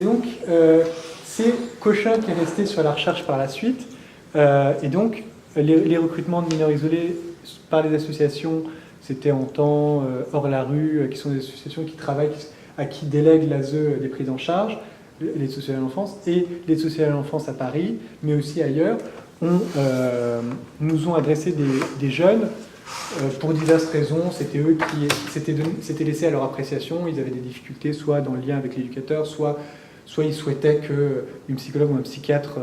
Donc, c'est Cochin qui est resté sur la recherche par la suite. Et donc, les recrutements de mineurs isolés par les associations, c'était en temps, hors la rue, qui sont des associations qui travaillent, à qui délèguent l'ASE des prises en charge, l'aide sociale à l'enfance, et l'aide sociale à l'enfance à Paris, mais aussi ailleurs, nous ont adressé des jeunes pour diverses raisons. C'était eux qui s'étaient laissés à leur appréciation. Ils avaient des difficultés, soit dans le lien avec l'éducateur, soit ils souhaitaient qu'une psychologue ou un psychiatre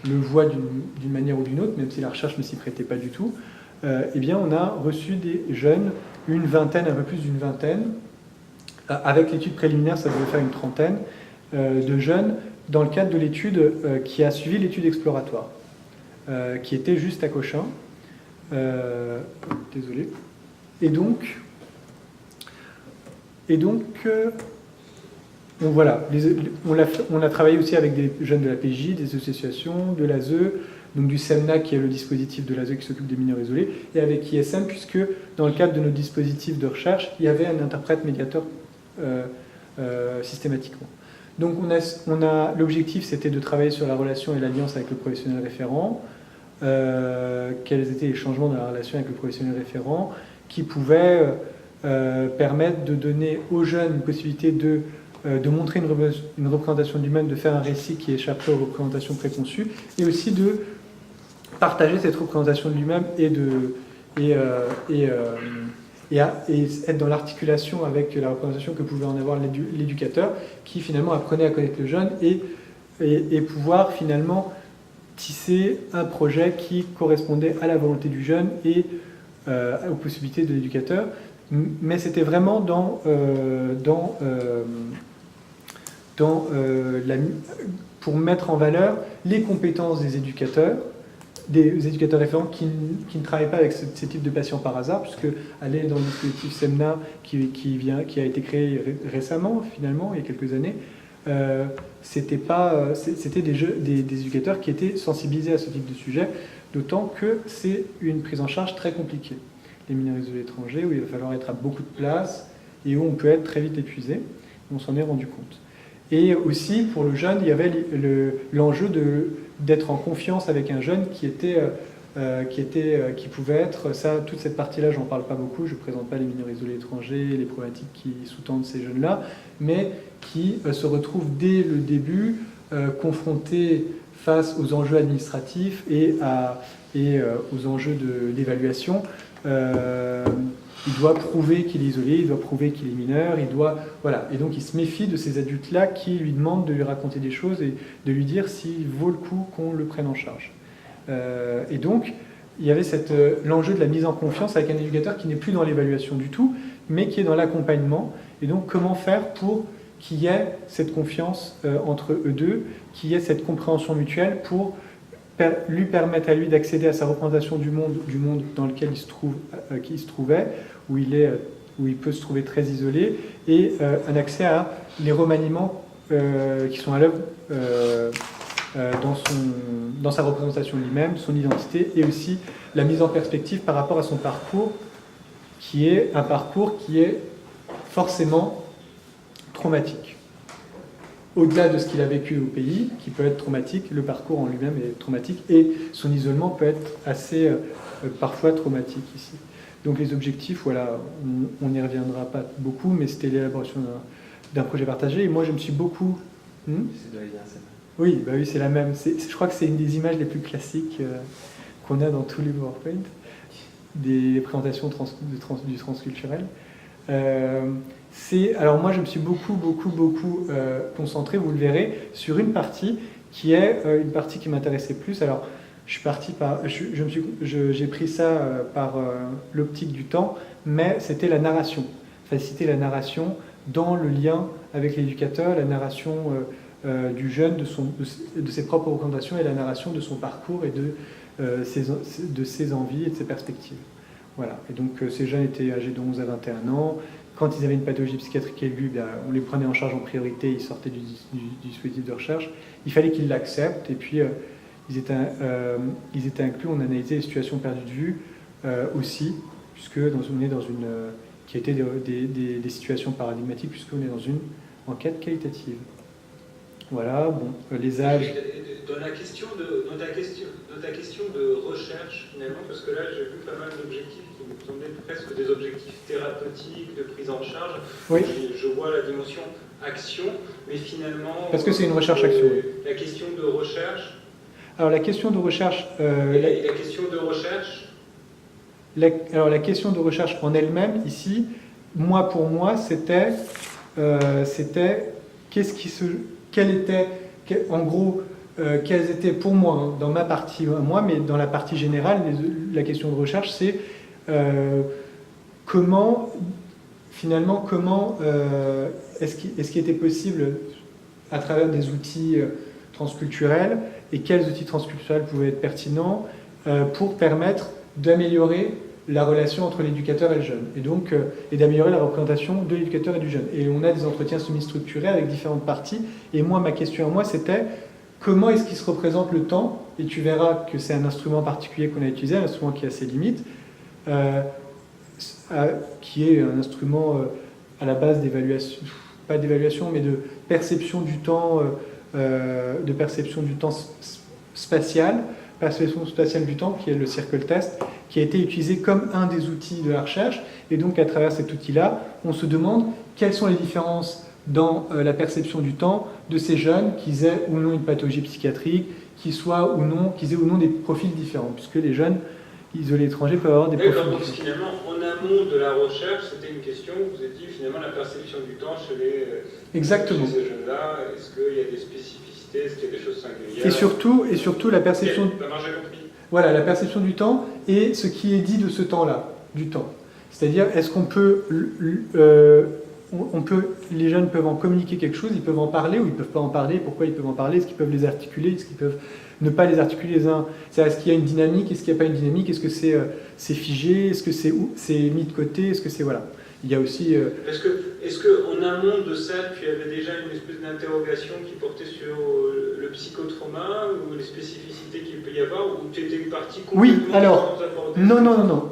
le voie d'une manière ou d'une autre, même si la recherche ne s'y prêtait pas du tout. Eh bien, on a reçu des jeunes, une vingtaine, un peu plus d'une vingtaine. Avec l'étude préliminaire, ça devait faire une trentaine de jeunes, dans le cadre de l'étude qui a suivi l'étude exploratoire, qui était juste à Cochin. Désolé. Et donc voilà, on a travaillé aussi avec des jeunes de la PJ, des associations, de l'ASE, donc du SEMNA qui est le dispositif de l'ASE qui s'occupe des mineurs isolés, et avec ISM, puisque dans le cadre de nos dispositifs de recherche, il y avait un interprète médiateur systématiquement. Donc l'objectif, c'était de travailler sur la relation et l'alliance avec le professionnel référent, quels étaient les changements dans la relation avec le professionnel référent, qui pouvaient permettre de donner aux jeunes une possibilité de montrer une représentation du même, de faire un récit qui échapperait aux représentations préconçues, et aussi de partager cette représentation de lui-même et être dans l'articulation avec la représentation que pouvait en avoir l'éducateur, qui finalement apprenait à connaître le jeune et pouvoir finalement tisser un projet qui correspondait à la volonté du jeune et aux possibilités de l'éducateur. Mais c'était vraiment pour mettre en valeur les compétences des éducateurs référents qui ne travaillent pas avec ce type de patients par hasard, puisque aller dans le dispositif SEMNA qui a été créé récemment, finalement, il y a quelques années, c'était des éducateurs qui étaient sensibilisés à ce type de sujet, d'autant que c'est une prise en charge très compliquée. Les mineurs isolés étrangers, où il va falloir être à beaucoup de place et où on peut être très vite épuisé, on s'en est rendu compte. Et aussi, pour le jeune, il y avait l'enjeu d'être en confiance avec un jeune qui pouvait être, ça, toute cette partie-là, j'en parle pas beaucoup, je ne présente pas les mineurs isolés étrangers, les problématiques qui sous-tendent ces jeunes-là, mais qui se retrouvent dès le début confrontés face aux enjeux administratifs et aux enjeux d'évaluation. Il doit prouver qu'il est isolé, il doit prouver qu'il est mineur, voilà. Et donc il se méfie de ces adultes-là qui lui demandent de lui raconter des choses et de lui dire s'il vaut le coup qu'on le prenne en charge. Et donc il y avait l'enjeu de la mise en confiance avec un éducateur qui n'est plus dans l'évaluation du tout, mais qui est dans l'accompagnement. Et donc comment faire pour qu'il y ait cette confiance entre eux deux, qu'il y ait cette compréhension mutuelle pour lui permettre à lui d'accéder à sa représentation du monde dans lequel il se trouvait, où il peut se trouver très isolé, et un accès à les remaniements qui sont à l'œuvre dans sa représentation lui-même, son identité, et aussi la mise en perspective par rapport à son parcours, qui est un parcours qui est forcément traumatique. Au-delà de ce qu'il a vécu au pays, qui peut être traumatique, le parcours en lui-même est traumatique, et son isolement peut être assez, parfois, traumatique ici. Donc les objectifs, voilà, on n'y reviendra pas beaucoup, mais c'était l'élaboration d'un projet partagé, et moi je me suis beaucoup... Oui, c'est la même. Je crois que c'est une des images les plus classiques qu'on a dans tous les PowerPoint, des présentations du transculturel. Alors moi je me suis beaucoup concentré, vous le verrez, sur une partie qui est une partie qui m'intéressait plus. Alors je suis parti j'ai pris ça par l'optique du temps, mais c'était la narration, faciliter la narration dans le lien avec l'éducateur, la narration du jeune, de ses propres représentations, et la narration de son parcours et de ses envies et de ses perspectives. Voilà. Et donc ces jeunes étaient âgés de 11 à 21 ans. Quand ils avaient une pathologie psychiatrique aiguë, on les prenait en charge en priorité, ils sortaient du dispositif de recherche. Il fallait qu'ils l'acceptent, et puis ils étaient inclus. On analysait les situations perdues de vue aussi, puisque on est dans qui étaient des situations paradigmatiques, puisqu'on est dans une enquête qualitative. Voilà, bon, les âges. Dans ta question de recherche, finalement, parce que là, j'ai vu pas mal d'objectifs qui me semblaient presque des objectifs thérapeutiques, de prise en charge. Oui. Je vois la dimension action, mais finalement... Parce que c'est une recherche-action. La question de recherche... Alors, la question de recherche... la question de recherche... Alors, la question de recherche en elle-même, ici, pour moi, c'était en gros, quelles étaient pour moi, hein, dans ma partie, moi, mais dans la partie générale, la question de recherche, c'est comment est-ce qu'il était possible, à travers des outils transculturels, et quels outils transculturels pouvaient être pertinents pour permettre d'améliorer la relation entre l'éducateur et le jeune, et d'améliorer la représentation de l'éducateur et du jeune. Et on a des entretiens semi-structurés avec différentes parties, et ma question à moi, c'était comment est-ce qu'il se représente le temps, et tu verras que c'est un instrument particulier qu'on a utilisé, un instrument qui a ses limites, qui est un instrument à la base d'évaluation, pas d'évaluation, mais de perception du temps, spatial, perception spatiale du temps, qui est le circle test, qui a été utilisé comme un des outils de la recherche. Et donc, à travers cet outil-là, on se demande quelles sont les différences dans la perception du temps de ces jeunes qui aient ou non une pathologie psychiatrique, qu'ils aient ou non des profils différents, puisque les jeunes isolés étrangers peuvent avoir des profils différents. Donc, finalement, en amont de la recherche, c'était une question, vous avez dit finalement la perception du temps chez ces jeunes-là, est-ce qu'il y a des spécificités, est-ce qu'il y a des choses singulières et surtout la perception... Voilà, la perception du temps et ce qui est dit de ce temps-là, du temps. C'est-à-dire, est-ce qu'on peut... les jeunes peuvent en communiquer quelque chose, ils peuvent en parler ou ils ne peuvent pas en parler, pourquoi ils peuvent en parler, est-ce qu'ils peuvent les articuler, est-ce qu'ils peuvent ne pas les articuler les uns. Est-ce qu'il y a une dynamique, est-ce qu'il n'y a pas une dynamique, est-ce que c'est figé, est-ce que c'est mis de côté, est-ce que c'est... Voilà. Il y a aussi... Est-ce qu'en amont de ça, tu avais déjà une espèce d'interrogation qui portait sur le psychotrauma ou les spécificités qu'il peut y avoir, ou tu étais parti complètement sans aborder? Non.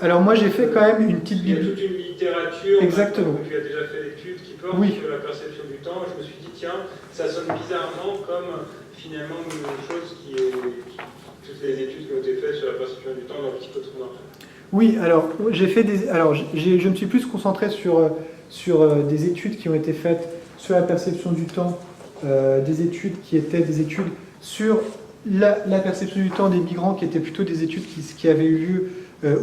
Alors moi j'ai fait quand même une petite bible. Il y a toute une littérature. Exactement. Tu as déjà fait l'étude qui porte sur la perception du temps. Je me suis dit, tiens, ça sonne bizarrement comme finalement une chose qui est... Toutes les études qui ont été faites sur la perception du temps dans le psychotrauma. Oui, alors je me suis plus concentré sur des études qui ont été faites sur la perception du temps, des études qui étaient des études sur la perception du temps des migrants, qui étaient plutôt des études qui avaient eu lieu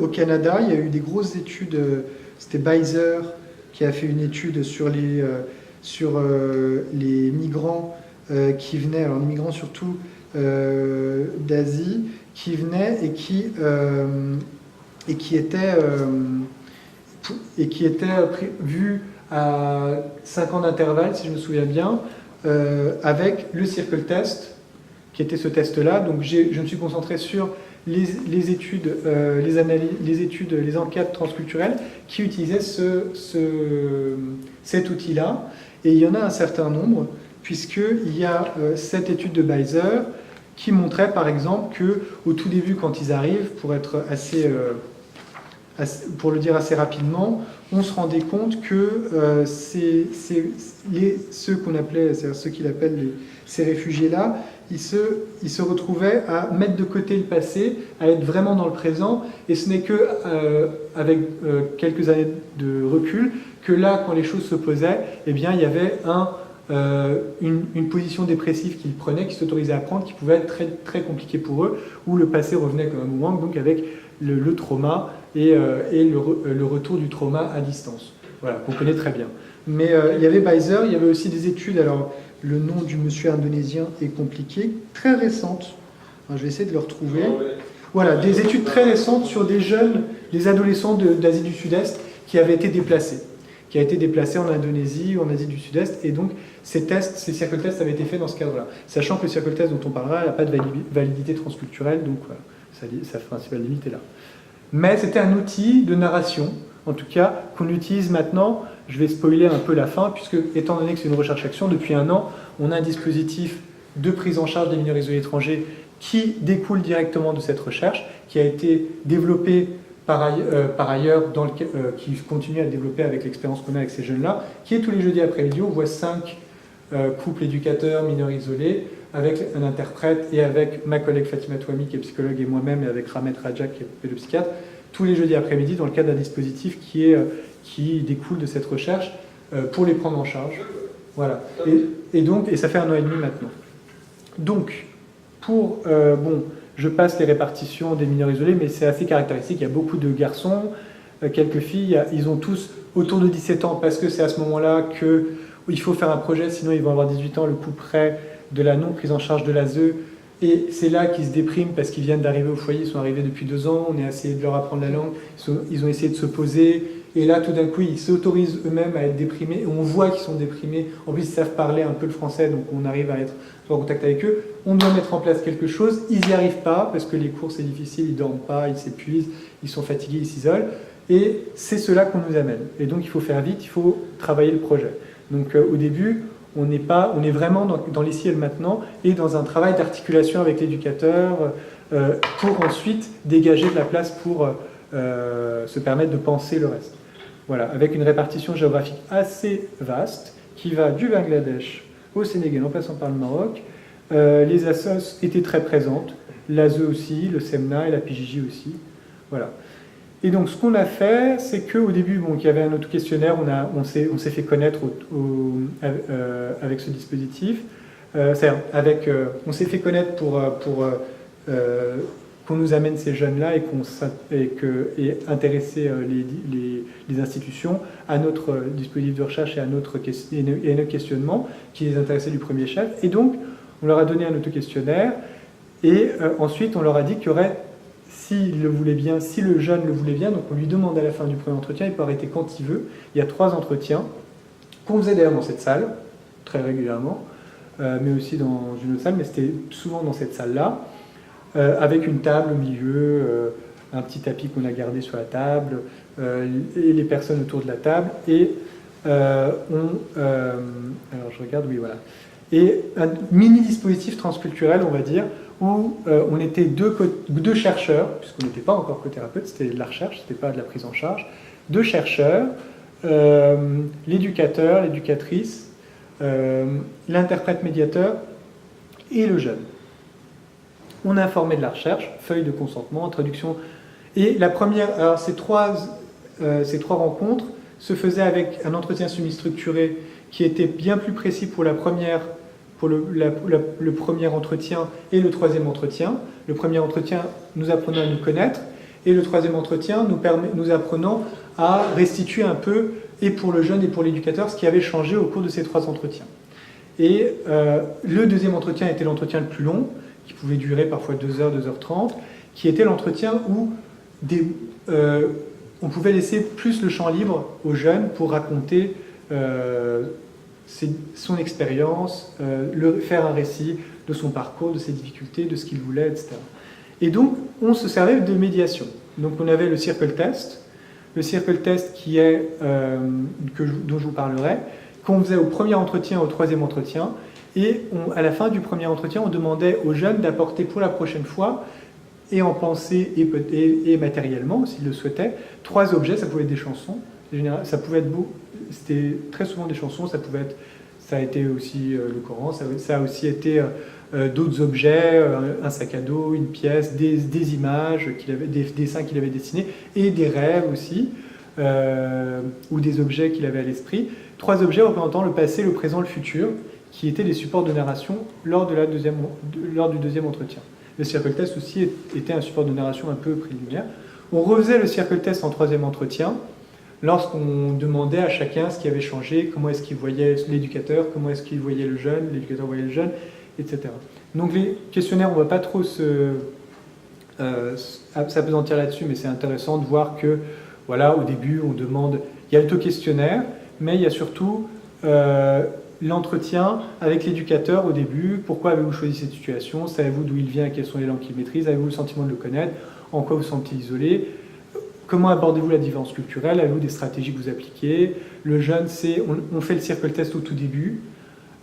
au Canada. Il y a eu des grosses études, c'était Beiser qui a fait une étude sur les migrants qui venaient, alors les migrants surtout d'Asie, qui venaient et qui était vu à 5 ans d'intervalle, si je me souviens bien, avec le circle test, qui était ce test-là. Donc je me suis concentré sur les études, les enquêtes transculturelles qui utilisaient cet outil-là. Et il y en a un certain nombre, puisqu'il y a cette étude de Beiser qui montrait par exemple qu'au tout début, quand ils arrivent, pour le dire assez rapidement, on se rendait compte que ceux qu'il appelle ces réfugiés-là, ils se retrouvaient à mettre de côté le passé, à être vraiment dans le présent, et ce n'est que avec quelques années de recul que là, quand les choses se posaient, eh bien, il y avait une position dépressive qu'ils prenaient, qu'ils s'autorisaient à prendre, qui pouvait être très, très compliquée pour eux, où le passé revenait comme un boomerang, donc avec le trauma et le retour du trauma à distance. Voilà, qu'on connaît très bien. Mais il y avait Beiser, il y avait aussi des études, alors le nom du monsieur indonésien est compliqué, très récentes. Alors, je vais essayer de le retrouver. Voilà, des études très récentes sur des jeunes, des adolescents d'Asie du Sud-Est qui avaient été déplacés en Indonésie ou en Asie du Sud-Est, et donc ces circle tests avaient été faits dans ce cadre-là. Sachant que le circle test dont on parlera n'a pas de validité transculturelle, donc voilà, sa principale limite est là. Mais c'était un outil de narration, en tout cas, qu'on utilise maintenant. Je vais spoiler un peu la fin, puisque, étant donné que c'est une recherche-action, depuis 1 an, on a un dispositif de prise en charge des mineurs isolés étrangers qui découle directement de cette recherche, qui a été développé par ailleurs, qui continue à développer avec l'expérience qu'on a avec ces jeunes-là, qui est tous les jeudis après-midi. On voit 5 couple éducateur, mineur isolé, avec un interprète et avec ma collègue Fatima Touami qui est psychologue et moi-même et avec Ramet Rajak qui est pédopsychiatre, tous les jeudis après-midi dans le cadre d'un dispositif qui découle de cette recherche pour les prendre en charge. Voilà. Et ça fait 1 an et demi maintenant. Donc, je passe les répartitions des mineurs isolés, mais c'est assez caractéristique. Il y a beaucoup de garçons, quelques filles, ils ont tous autour de 17 ans parce que c'est à ce moment-là qu'il faut faire un projet, sinon ils vont avoir 18 ans, le coup près de la non-prise en charge de l'ASE. Et c'est là qu'ils se dépriment parce qu'ils viennent d'arriver au foyer, ils sont arrivés depuis 2 ans, on a essayé de leur apprendre la langue, ils ont essayé de se poser, et là tout d'un coup ils s'autorisent eux-mêmes à être déprimés, et on voit qu'ils sont déprimés, en plus ils savent parler un peu le français, donc on arrive à être en contact avec eux, on doit mettre en place quelque chose, ils n'y arrivent pas, parce que les cours c'est difficile, ils ne dorment pas, ils s'épuisent, ils sont fatigués, ils s'isolent, et c'est cela qu'on nous amène. Et donc il faut faire vite, il faut travailler le projet. Donc au début, on est vraiment dans l'ici et le maintenant et dans un travail d'articulation avec l'éducateur pour ensuite dégager de la place pour se permettre de penser le reste. Voilà, avec une répartition géographique assez vaste qui va du Bangladesh au Sénégal en passant par le Maroc. Les assos étaient très présentes, l'ASE aussi, le SEMNA et la PJJ aussi. Voilà. Et donc, ce qu'on a fait, c'est qu'au début, il y avait un auto-questionnaire, on s'est fait connaître avec ce dispositif. On s'est fait connaître pour qu'on nous amène ces jeunes-là et intéresser les institutions à notre dispositif de recherche et à notre questionnement qui les intéressait du premier chef. Et donc, on leur a donné un auto-questionnaire et ensuite, on leur a dit qu'il y aurait, s'il le voulait bien, si le jeune le voulait bien, donc on lui demande à la fin du premier entretien, il peut arrêter quand il veut. Il y a 3 entretiens qu'on faisait d'ailleurs dans cette salle, très régulièrement, mais aussi dans une autre salle, mais c'était souvent dans cette salle-là, avec une table au milieu, un petit tapis qu'on a gardé sur la table, et les personnes autour de la table, et alors je regarde, oui voilà, et un mini-dispositif transculturel, on va dire, où on était deux chercheurs, puisqu'on n'était pas encore cothérapeute, c'était de la recherche, c'était pas de la prise en charge, 2 chercheurs, l'éducateur, l'éducatrice, l'interprète médiateur et le jeune. On a informé de la recherche, feuille de consentement, introduction, et la première, alors ces trois rencontres se faisaient avec un entretien semi-structuré qui était bien plus précis pour la première. Pour le premier entretien et le 3e entretien. Le premier entretien, nous apprenant à nous connaître, et le 3e entretien, nous apprenant à restituer un peu, et pour le jeune et pour l'éducateur, ce qui avait changé au cours de ces 3 entretiens. Et le 2e entretien était l'entretien le plus long, qui pouvait durer parfois 2h, 2h30, qui était l'entretien où on pouvait laisser plus le champ libre aux jeunes pour raconter son expérience, faire un récit de son parcours, de ses difficultés, de ce qu'il voulait, etc. Et donc, on se servait de médiation. Donc, on avait le circle test qui est, dont je vous parlerai, qu'on faisait au premier entretien, au 3e entretien, et à la fin du premier entretien, on demandait aux jeunes d'apporter pour la prochaine fois, et en pensée et matériellement, s'ils le souhaitaient, 3 objets, ça pouvait être des chansons, ça pouvait être c'était très souvent des chansons, ça a été aussi le Coran, ça a aussi été d'autres objets, un sac à dos, une pièce, des images, des dessins qu'il avait dessinés, et des rêves aussi, ou des objets qu'il avait à l'esprit. 3 objets représentant le passé, le présent, le futur, qui étaient des supports de narration lors du 2e entretien. Le circle test aussi était un support de narration un peu préliminaire. On refaisait le circle test en 3e entretien, lorsqu'on demandait à chacun ce qui avait changé, comment est-ce qu'il voyait l'éducateur, comment est-ce qu'il voyait le jeune, l'éducateur voyait le jeune, etc. Donc les questionnaires, on ne va pas trop s'apesantir là-dessus, mais c'est intéressant de voir que, voilà, au début, on demande, il y a l'auto-questionnaire, mais il y a surtout l'entretien avec l'éducateur au début. Pourquoi avez-vous choisi cette situation? Savez-vous d'où il vient et quelles sont les langues qu'il maîtrise? Avez-vous le sentiment de le connaître? En quoi vous vous sentez isolé? Comment abordez-vous la différence culturelle? Avez-vous des stratégies que vous appliquez? Le jeune, on fait le circle test au tout début.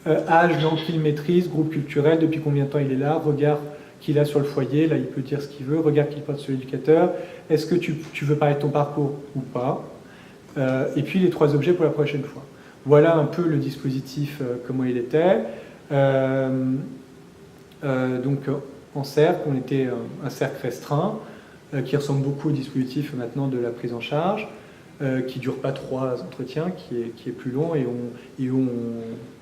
Âge, langue qu'il maîtrise, groupe culturel, depuis combien de temps il est là, regard qu'il a sur le foyer, là il peut dire ce qu'il veut, regard qu'il porte sur l'éducateur. Est-ce que tu veux parler de ton parcours ou pas? Et puis les 3 objets pour la prochaine fois. voilà un peu le dispositif, comment il était. Donc en cercle, on était un cercle restreint, qui ressemble beaucoup au dispositif maintenant de la prise en charge, qui ne dure pas 3 entretiens, qui est plus long, et où on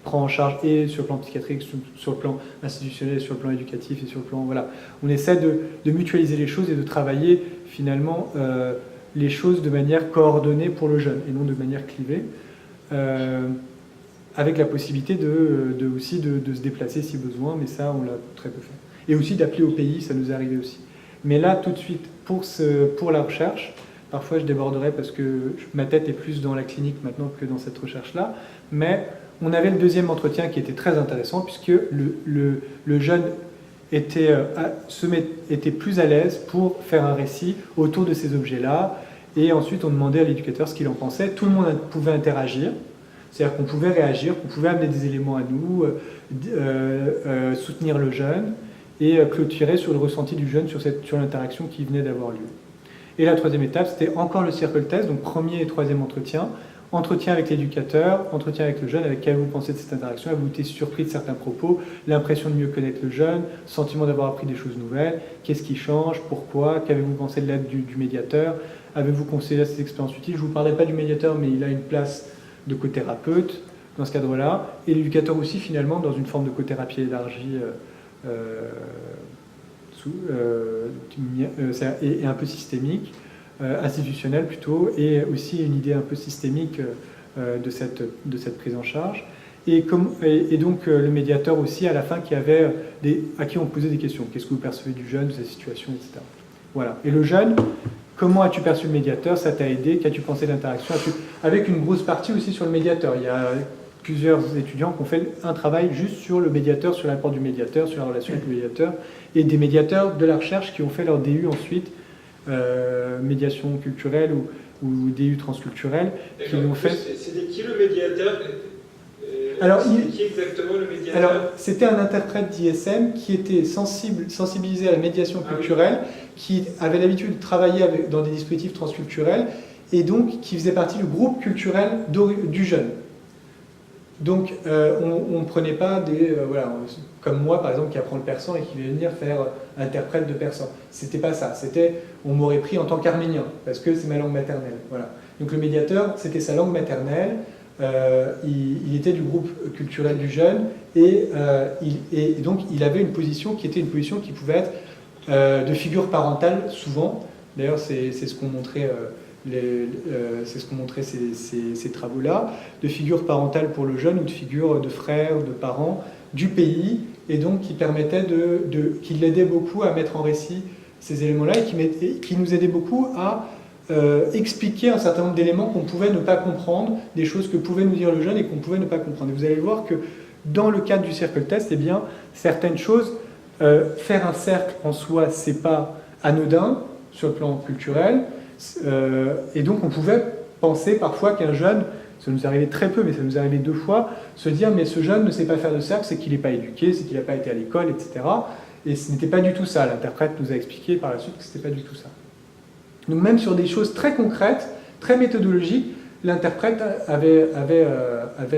prend en charge et sur le plan psychiatrique, sur le plan institutionnel, sur le plan éducatif, et sur le plan... Voilà. On essaie de mutualiser les choses et de travailler finalement les choses de manière coordonnée pour le jeune, et non de manière clivée, avec la possibilité aussi de se déplacer si besoin, mais ça on l'a très peu fait. Et aussi d'appeler au pays, ça nous est arrivé aussi. Mais là, tout de suite, pour la recherche, parfois je déborderai parce que ma tête est plus dans la clinique maintenant que dans cette recherche-là, mais on avait le deuxième entretien qui était très intéressant puisque le jeune était plus à l'aise pour faire un récit autour de ces objets-là, et ensuite on demandait à l'éducateur ce qu'il en pensait. Tout le monde pouvait interagir, c'est-à-dire qu'on pouvait réagir, qu'on pouvait amener des éléments à nous, soutenir le jeune, et clôturer sur le ressenti du jeune sur l'interaction qui venait d'avoir lieu. Et la troisième étape, c'était encore le circle test, donc premier et troisième entretien. Entretien avec l'éducateur, entretien avec le jeune, avec qu'avez-vous pensé de cette interaction, avez-vous été surpris de certains propos, l'impression de mieux connaître le jeune, sentiment d'avoir appris des choses nouvelles, qu'est-ce qui change, pourquoi, qu'avez-vous pensé de l'aide du médiateur, avez-vous considéré cette expérience utile. Je ne vous parlais pas du médiateur, mais il a une place de co-thérapeute dans ce cadre-là, et l'éducateur aussi finalement dans une forme de co-thérapie élargie et un peu systémique, institutionnelle plutôt, et aussi une idée un peu systémique de cette prise en charge. Et donc le médiateur aussi à la fin à qui on posait des questions. Qu'est-ce que vous percevez du jeune, de sa situation, etc. Voilà. Et le jeune, comment as-tu perçu le médiateur? Ça t'a aidé? Qu'as-tu pensé de l'interaction? Avec une grosse partie aussi sur le médiateur. Il y a plusieurs étudiants qui ont fait un travail juste sur le médiateur, sur l'apport du médiateur, sur la relation avec le médiateur, et des médiateurs de la recherche qui ont fait leur DU ensuite, médiation culturelle ou DU transculturelle, qui l'ont fait. C'était qui le médiateur? Alors, qui exactement le médiateur? Alors, c'était un interprète d'ISM qui était sensibilisé à la médiation culturelle, qui avait l'habitude de travailler dans des dispositifs transculturels, et donc qui faisait partie du groupe culturel du jeune. Donc, on ne prenait pas comme moi, par exemple, qui apprend le persan et qui va venir faire interprète de persan. C'était pas ça. On m'aurait pris en tant qu'arménien, parce que c'est ma langue maternelle. Voilà. Donc, le médiateur, c'était sa langue maternelle. Il était du groupe culturel du jeune, et donc, il avait une position qui était une position qui pouvait être de figure parentale, souvent. D'ailleurs, c'est ce qu'on montrait... c'est ce qu'ont montré ces travaux-là, de figure parentale pour le jeune ou de figure de frère, de parents du pays, et donc qui permettait qui l'aidait beaucoup à mettre en récit ces éléments-là, et qui nous aidait beaucoup à expliquer un certain nombre d'éléments qu'on pouvait ne pas comprendre, des choses que pouvait nous dire le jeune et qu'on pouvait ne pas comprendre. Et vous allez voir que dans le cadre du cercle test, eh bien, certaines choses, faire un cercle en soi, c'est pas anodin sur le plan culturel. Et donc on pouvait penser parfois qu'un jeune, ça nous arrivait très peu, mais ça nous arrivait 2 fois, se dire mais ce jeune ne sait pas faire de cercle, c'est qu'il n'est pas éduqué, c'est qu'il n'a pas été à l'école, etc. Et ce n'était pas du tout ça. L'interprète nous a expliqué par la suite que ce n'était pas du tout ça. Donc même sur des choses très concrètes, très méthodologiques, l'interprète avait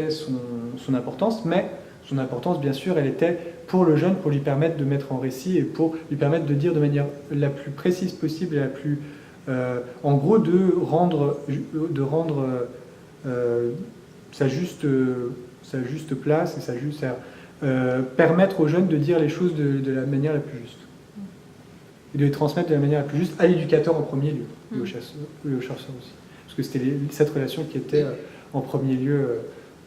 son importance, mais son importance, bien sûr, elle était pour le jeune, pour lui permettre de mettre en récit et pour lui permettre de dire de manière la plus précise possible et la plus... en gros, de rendre sa juste place et permettre aux jeunes de dire les choses de la manière la plus juste. Et de les transmettre de la manière la plus juste à l'éducateur en premier lieu, et aux chercheurs aussi. Parce que c'était cette relation qui était en premier lieu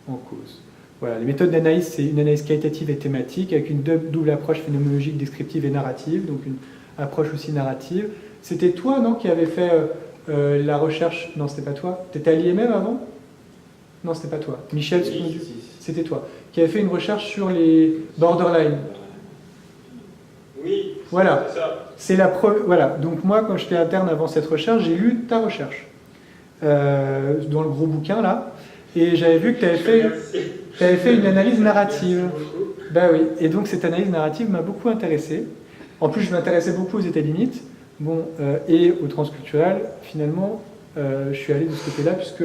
en cause. Voilà, les méthodes d'analyse, c'est une analyse qualitative et thématique, avec une double approche phénoménologique, descriptive et narrative, donc une approche aussi narrative. C'était toi, non, qui avait fait la recherche... Non, c'était pas toi. Tu étais à l'IMM avant? Non, c'était pas toi. Michel, c'était toi. Qui avait fait une recherche sur les borderline. Oui, voilà. C'est ça. C'est la preuve. Voilà. Donc moi, quand j'étais interne avant cette recherche, j'ai lu ta recherche. Dans le gros bouquin, là. Et j'avais vu que tu avais fait une analyse narrative. Ben oui. Et donc cette analyse narrative m'a beaucoup intéressé. En plus, je m'intéressais beaucoup aux états limites. Bon, et au transculturel, finalement, je suis allé de ce côté-là, puisque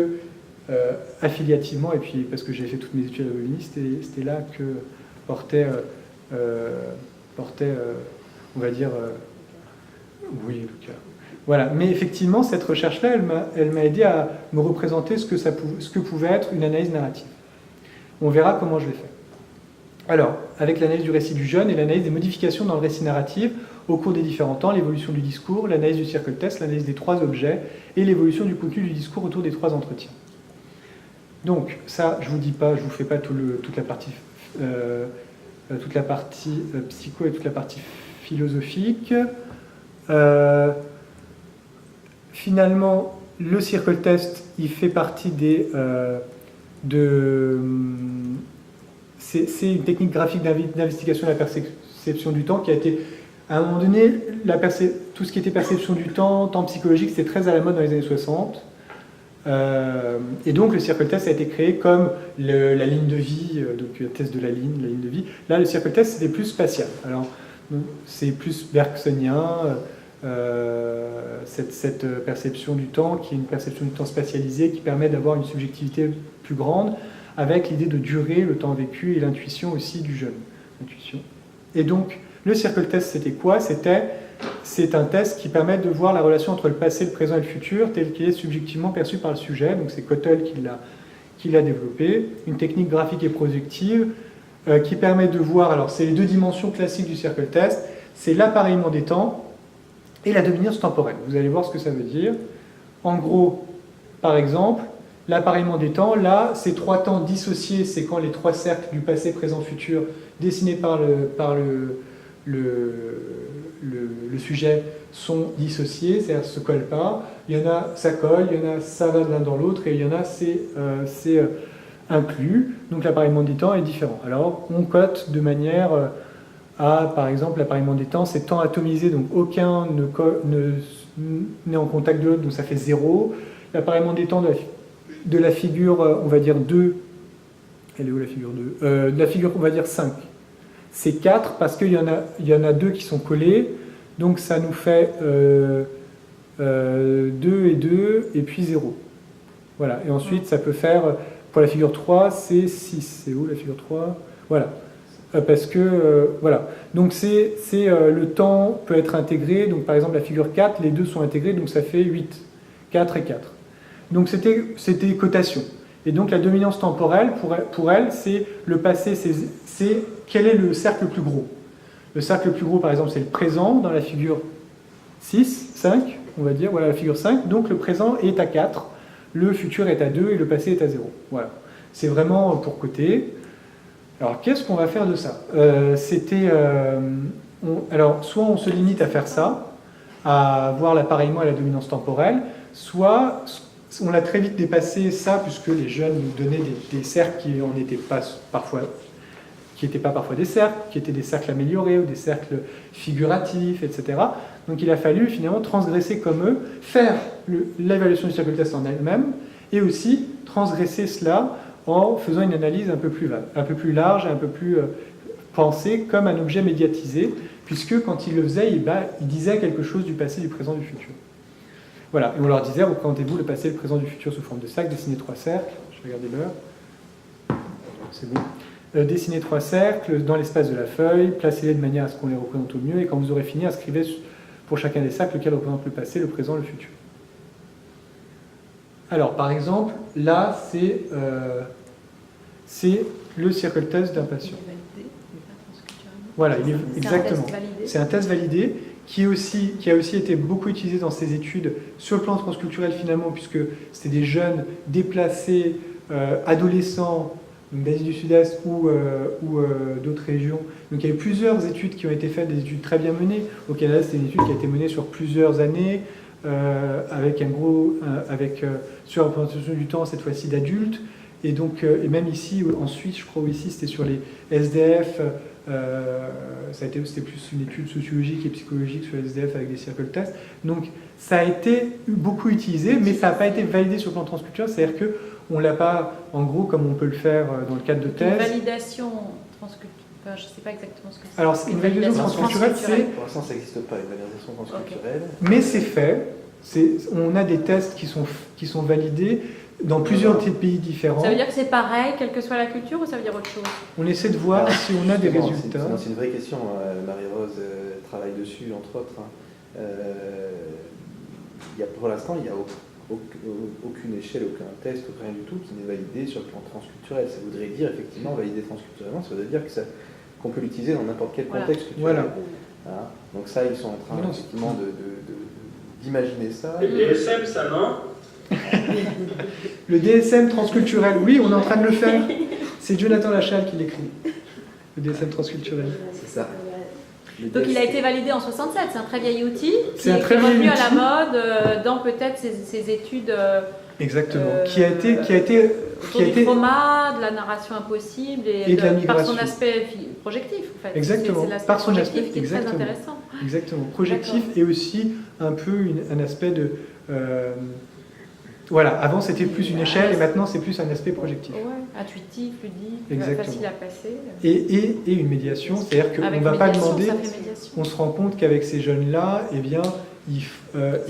affiliativement, et puis parce que j'ai fait toutes mes études à l'ONU, c'était là que portait on va dire, oui, Lucas. Voilà. Mais effectivement, cette recherche-là, elle m'a aidé à me représenter ce que pouvait être une analyse narrative. On verra comment je l'ai fait. Alors, avec l'analyse du récit du jeune et l'analyse des modifications dans le récit narratif au cours des différents temps, l'évolution du discours, l'analyse du circle test, l'analyse des 3 objets et l'évolution du contenu du discours autour des 3 entretiens. Donc, ça, je vous fais pas toute la partie psycho et toute la partie philosophique. Finalement, le circle test, il fait partie c'est une technique graphique d'investigation de la perception du temps qui a été, à un moment donné, tout ce qui était perception du temps psychologique, c'était très à la mode dans les années 60. Et donc le circle test a été créé comme la ligne de vie, donc le test de la ligne de vie. Là, le circle test, c'était plus spatial. Alors, c'est plus bergsonien, cette perception du temps, qui est une perception du temps spatialisée, qui permet d'avoir une subjectivité plus grande, avec l'idée de durer, le temps vécu et l'intuition aussi du jeune. Intuition. Et donc, le circle test, c'était quoi? C'est un test qui permet de voir la relation entre le passé, le présent et le futur, tel qu'il est subjectivement perçu par le sujet. Donc c'est Cottle qui l'a développé. Une technique graphique et projective qui permet de voir, alors c'est les 2 dimensions classiques du circle test, c'est l'appareillement des temps et la dominance temporelle. Vous allez voir ce que ça veut dire. En gros, par exemple, l'appareillement des temps, là, ces 3 temps dissociés, c'est quand les 3 cercles du passé, présent, futur, dessinés par le sujet sont dissociés, c'est-à-dire ne se collent pas. Il y en a, ça colle, il y en a, ça va de l'un dans l'autre, et il y en a, c'est inclus. Donc l'appareillement des temps est différent. Alors, on cote de manière à, par exemple, l'appareillement des temps, c'est temps atomisé, donc aucun n'est en contact de l'autre, donc ça fait 0. L'appareillement des temps de la figure, on va dire 2, elle est où la figure 2 de la figure, on va dire 5. C'est 4 parce qu'il y en a 2 qui sont collés, donc ça nous fait 2 et 2 et puis 0. Voilà, et ensuite ça peut faire, pour la figure 3, c'est 6. C'est où la figure 3 ? Voilà, parce que, voilà. Donc le temps peut être intégré, donc par exemple la figure 4, les 2 sont intégrés, donc ça fait 8. 4 et 4. Donc c'était cotation. Et donc la dominance temporelle, pour elle, c'est le passé, c'est quel est le cercle le plus gros. Le cercle le plus gros, par exemple, c'est le présent, dans la figure 6, 5, on va dire, voilà la figure 5, donc le présent est à 4, le futur est à 2 et le passé est à 0. Voilà. C'est vraiment pour coter. Alors, qu'est-ce qu'on va faire de ça ? Alors, soit on se limite à faire ça, à voir l'appareillement et la dominance temporelle, soit on l'a très vite dépassé ça, puisque les jeunes nous donnaient des cercles qui n'étaient pas parfois des cercles, qui étaient des cercles améliorés ou des cercles figuratifs, etc. Donc il a fallu finalement transgresser comme eux, faire l'évaluation du circle test en elle-même, et aussi transgresser cela en faisant une analyse un peu plus large, un peu plus pensée comme un objet médiatisé, puisque quand il le faisait, il disait quelque chose du passé, du présent, du futur. Voilà, et on leur disait, représentez-vous le passé, le présent, du futur sous forme de cercle, dessinez 3 cercles, je vais regarder l'heure, c'est bon. Dessinez 3 cercles dans l'espace de la feuille, placez-les de manière à ce qu'on les représente au mieux, et quand vous aurez fini, inscrivez pour chacun des cercles lequel représente le passé, le présent, le futur. Alors, par exemple, là, c'est le circle test d'un patient. Voilà, exactement. C'est un test validé qui a aussi été beaucoup utilisé dans ces études sur le plan transculturel finalement, puisque c'était des jeunes déplacés, adolescents, d'Asie du Sud-Est ou d'autres régions. Donc il y a eu plusieurs études qui ont été faites, des études très bien menées. Au Canada, c'était une étude qui a été menée sur plusieurs années, sur la représentation du temps, cette fois-ci d'adultes. Et donc, et même ici, en Suisse, je crois, ici, c'était sur les SDF. C'était plus une étude sociologique et psychologique sur les SDF avec des circle tests. Donc, ça a été beaucoup utilisé, mais ça n'a pas été validé sur le plan transculturel. C'est-à-dire qu'on ne l'a pas, en gros, comme on peut le faire dans le cadre de thèse. Une validation transculturelle. Enfin, je ne sais pas exactement ce que c'est. Alors, une validation transculturelle, c'est... Pour l'instant, ça n'existe pas, une validation transculturelle. Okay. Mais c'est fait. On a des tests qui sont validés dans plusieurs pays différents. Ça veut dire que c'est pareil, quelle que soit la culture, ou ça veut dire autre chose? On essaie de voir si on a des Non, résultats. c'est une vraie question. Marie-Rose travaille dessus, entre autres. Pour l'instant, il n'y a aucune échelle, aucun test, rien du tout qui n'est validé sur le plan transculturel. Ça voudrait dire, effectivement, valider transculturellement, ça voudrait dire qu'on peut l'utiliser dans n'importe quel contexte culturel. Voilà. Voilà. Donc ça, ils sont en train, effectivement, d'imaginer ça. Le DSM, ça non? Le DSM transculturel, oui, on est en train de le faire. C'est Jonathan Lachal qui l'écrit. Le DSM transculturel. C'est ça. Donc il a été validé en 67, c'est un très vieil outil qui un est très revenu vieil à la outil. mode dans peut-être ces études Exactement. autour du trauma, de la narration impossible Et de la par son migration. aspect projectif en fait. Exactement. C'est l'aspect Par son projectif aspect, qui est exactement. très intéressant. Exactement. Projectif D'accord. et aussi un peu un aspect de... voilà, avant c'était plus une échelle et maintenant c'est plus un aspect projectif. Ouais, intuitif, ludique, Exactement. facile à passer. Et une médiation, c'est-à-dire qu'on Avec ne va pas médiation, demander... ça fait médiation. On se rend compte qu'avec ces jeunes-là, eh bien, il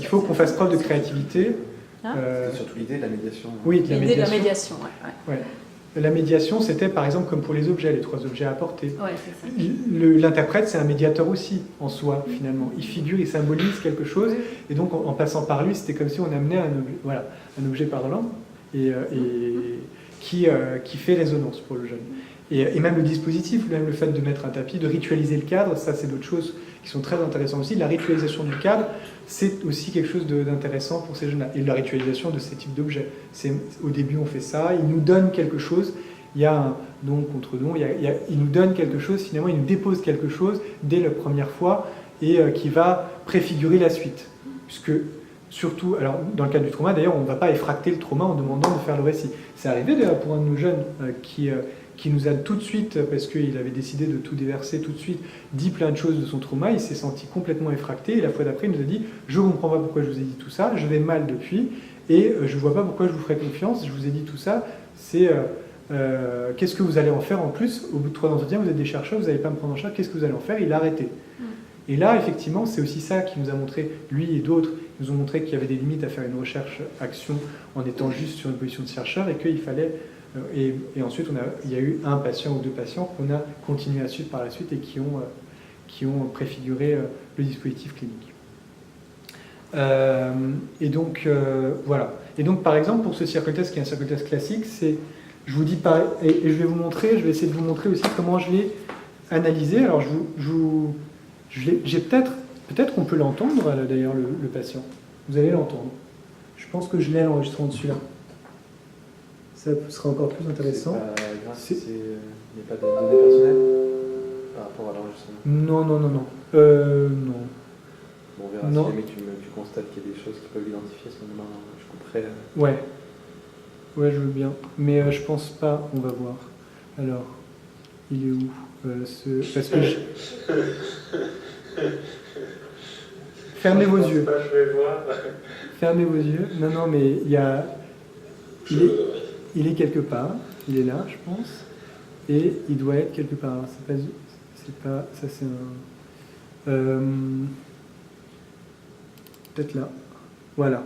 faut qu'on fasse preuve de créativité. C'est surtout l'idée de la médiation. Oui, de la L'idée de la médiation. médiation, ouais. Ouais. La médiation, c'était par exemple comme pour les objets, les 3 objets à apporter. Ouais, c'est ça. L'interprète, c'est un médiateur aussi, en soi, finalement. Il figure, il symbolise quelque chose, et donc en passant par lui, c'était comme si on amenait un objet parlant, et qui fait résonance pour le jeune. Et même le dispositif, même le fait de mettre un tapis, de ritualiser le cadre, ça c'est d'autres choses qui sont très intéressantes aussi. La ritualisation du cadre, c'est aussi quelque chose d'intéressant pour ces jeunes-là. Et la ritualisation de ces types d'objets. Au début on fait ça, ils nous donnent quelque chose, il y a un don contre don, ils nous donnent quelque chose, finalement ils nous déposent quelque chose dès la première fois, et qui va préfigurer la suite. Puisque surtout, alors dans le cas du trauma d'ailleurs, on ne va pas effracter le trauma en demandant de faire le récit. C'est arrivé d'ailleurs pour un de nos jeunes qui nous a tout de suite, parce qu'il avait décidé de tout déverser tout de suite, dit plein de choses de son trauma, il s'est senti complètement effracté, et la fois d'après il nous a dit « je ne comprends pas pourquoi je vous ai dit tout ça, je vais mal depuis, et je ne vois pas pourquoi je vous ferai confiance, je vous ai dit tout ça, c'est qu'est-ce que vous allez en faire en plus, au bout de 3 entretiens, vous êtes des chercheurs, vous n'allez pas me prendre en charge, qu'est-ce que vous allez en faire ?» Il a arrêté. Et là, effectivement, c'est aussi ça qui nous a montré, lui et d'autres, nous ont montré qu'il y avait des limites à faire une recherche-action en étant juste sur une position de chercheur, et qu'il fallait... Et ensuite, il y a eu un patient ou 2 patients qu'on a continué à suivre par la suite et qui ont préfiguré le dispositif clinique. Et donc, voilà. Et donc, par exemple, pour ce circle test, qui est un circle test classique, je vous dis et je vais vous montrer, je vais essayer de vous montrer aussi comment je l'ai analysé. Alors, j'ai peut-être qu'on peut l'entendre, d'ailleurs, le patient. Vous allez l'entendre. Je pense que je l'ai enregistré en dessus là. Ça sera encore plus intéressant. Il n'y a pas de données personnelles par rapport à l'enregistrement. Non. Non. Bon, on verra Non. si jamais tu constates qu'il y a des choses qui peuvent l'identifier, à ce moment-là, je couperai. Ouais, je veux bien. Mais je pense pas, on va voir. Alors, il est où parce que Fermez vos yeux. Je vais voir. Fermez vos yeux. Non, mais il est quelque part. Il est là, je pense. Et il doit être quelque part. Alors, c'est pas ça, c'est un... peut-être là. Voilà.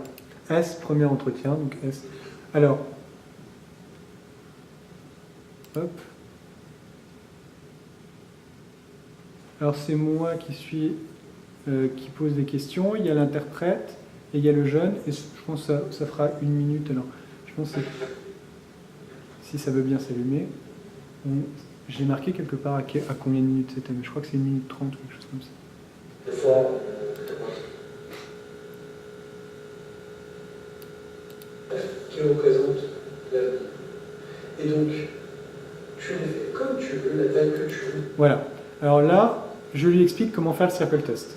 S, premier entretien. Donc S. Alors, hop. Alors c'est moi qui pose des questions. Il y a l'interprète et il y a le jeune. Et je pense que ça fera 1 minute. Alors, je pense que si ça veut bien s'allumer. J'ai marqué quelque part à combien de minutes c'était, mais je crois que c'est 1 minute 30 ou quelque chose comme ça. Qui représente la vie. Et donc, tu les fais comme tu veux, la taille que tu veux. Voilà. Alors là, je lui explique comment faire le circle test.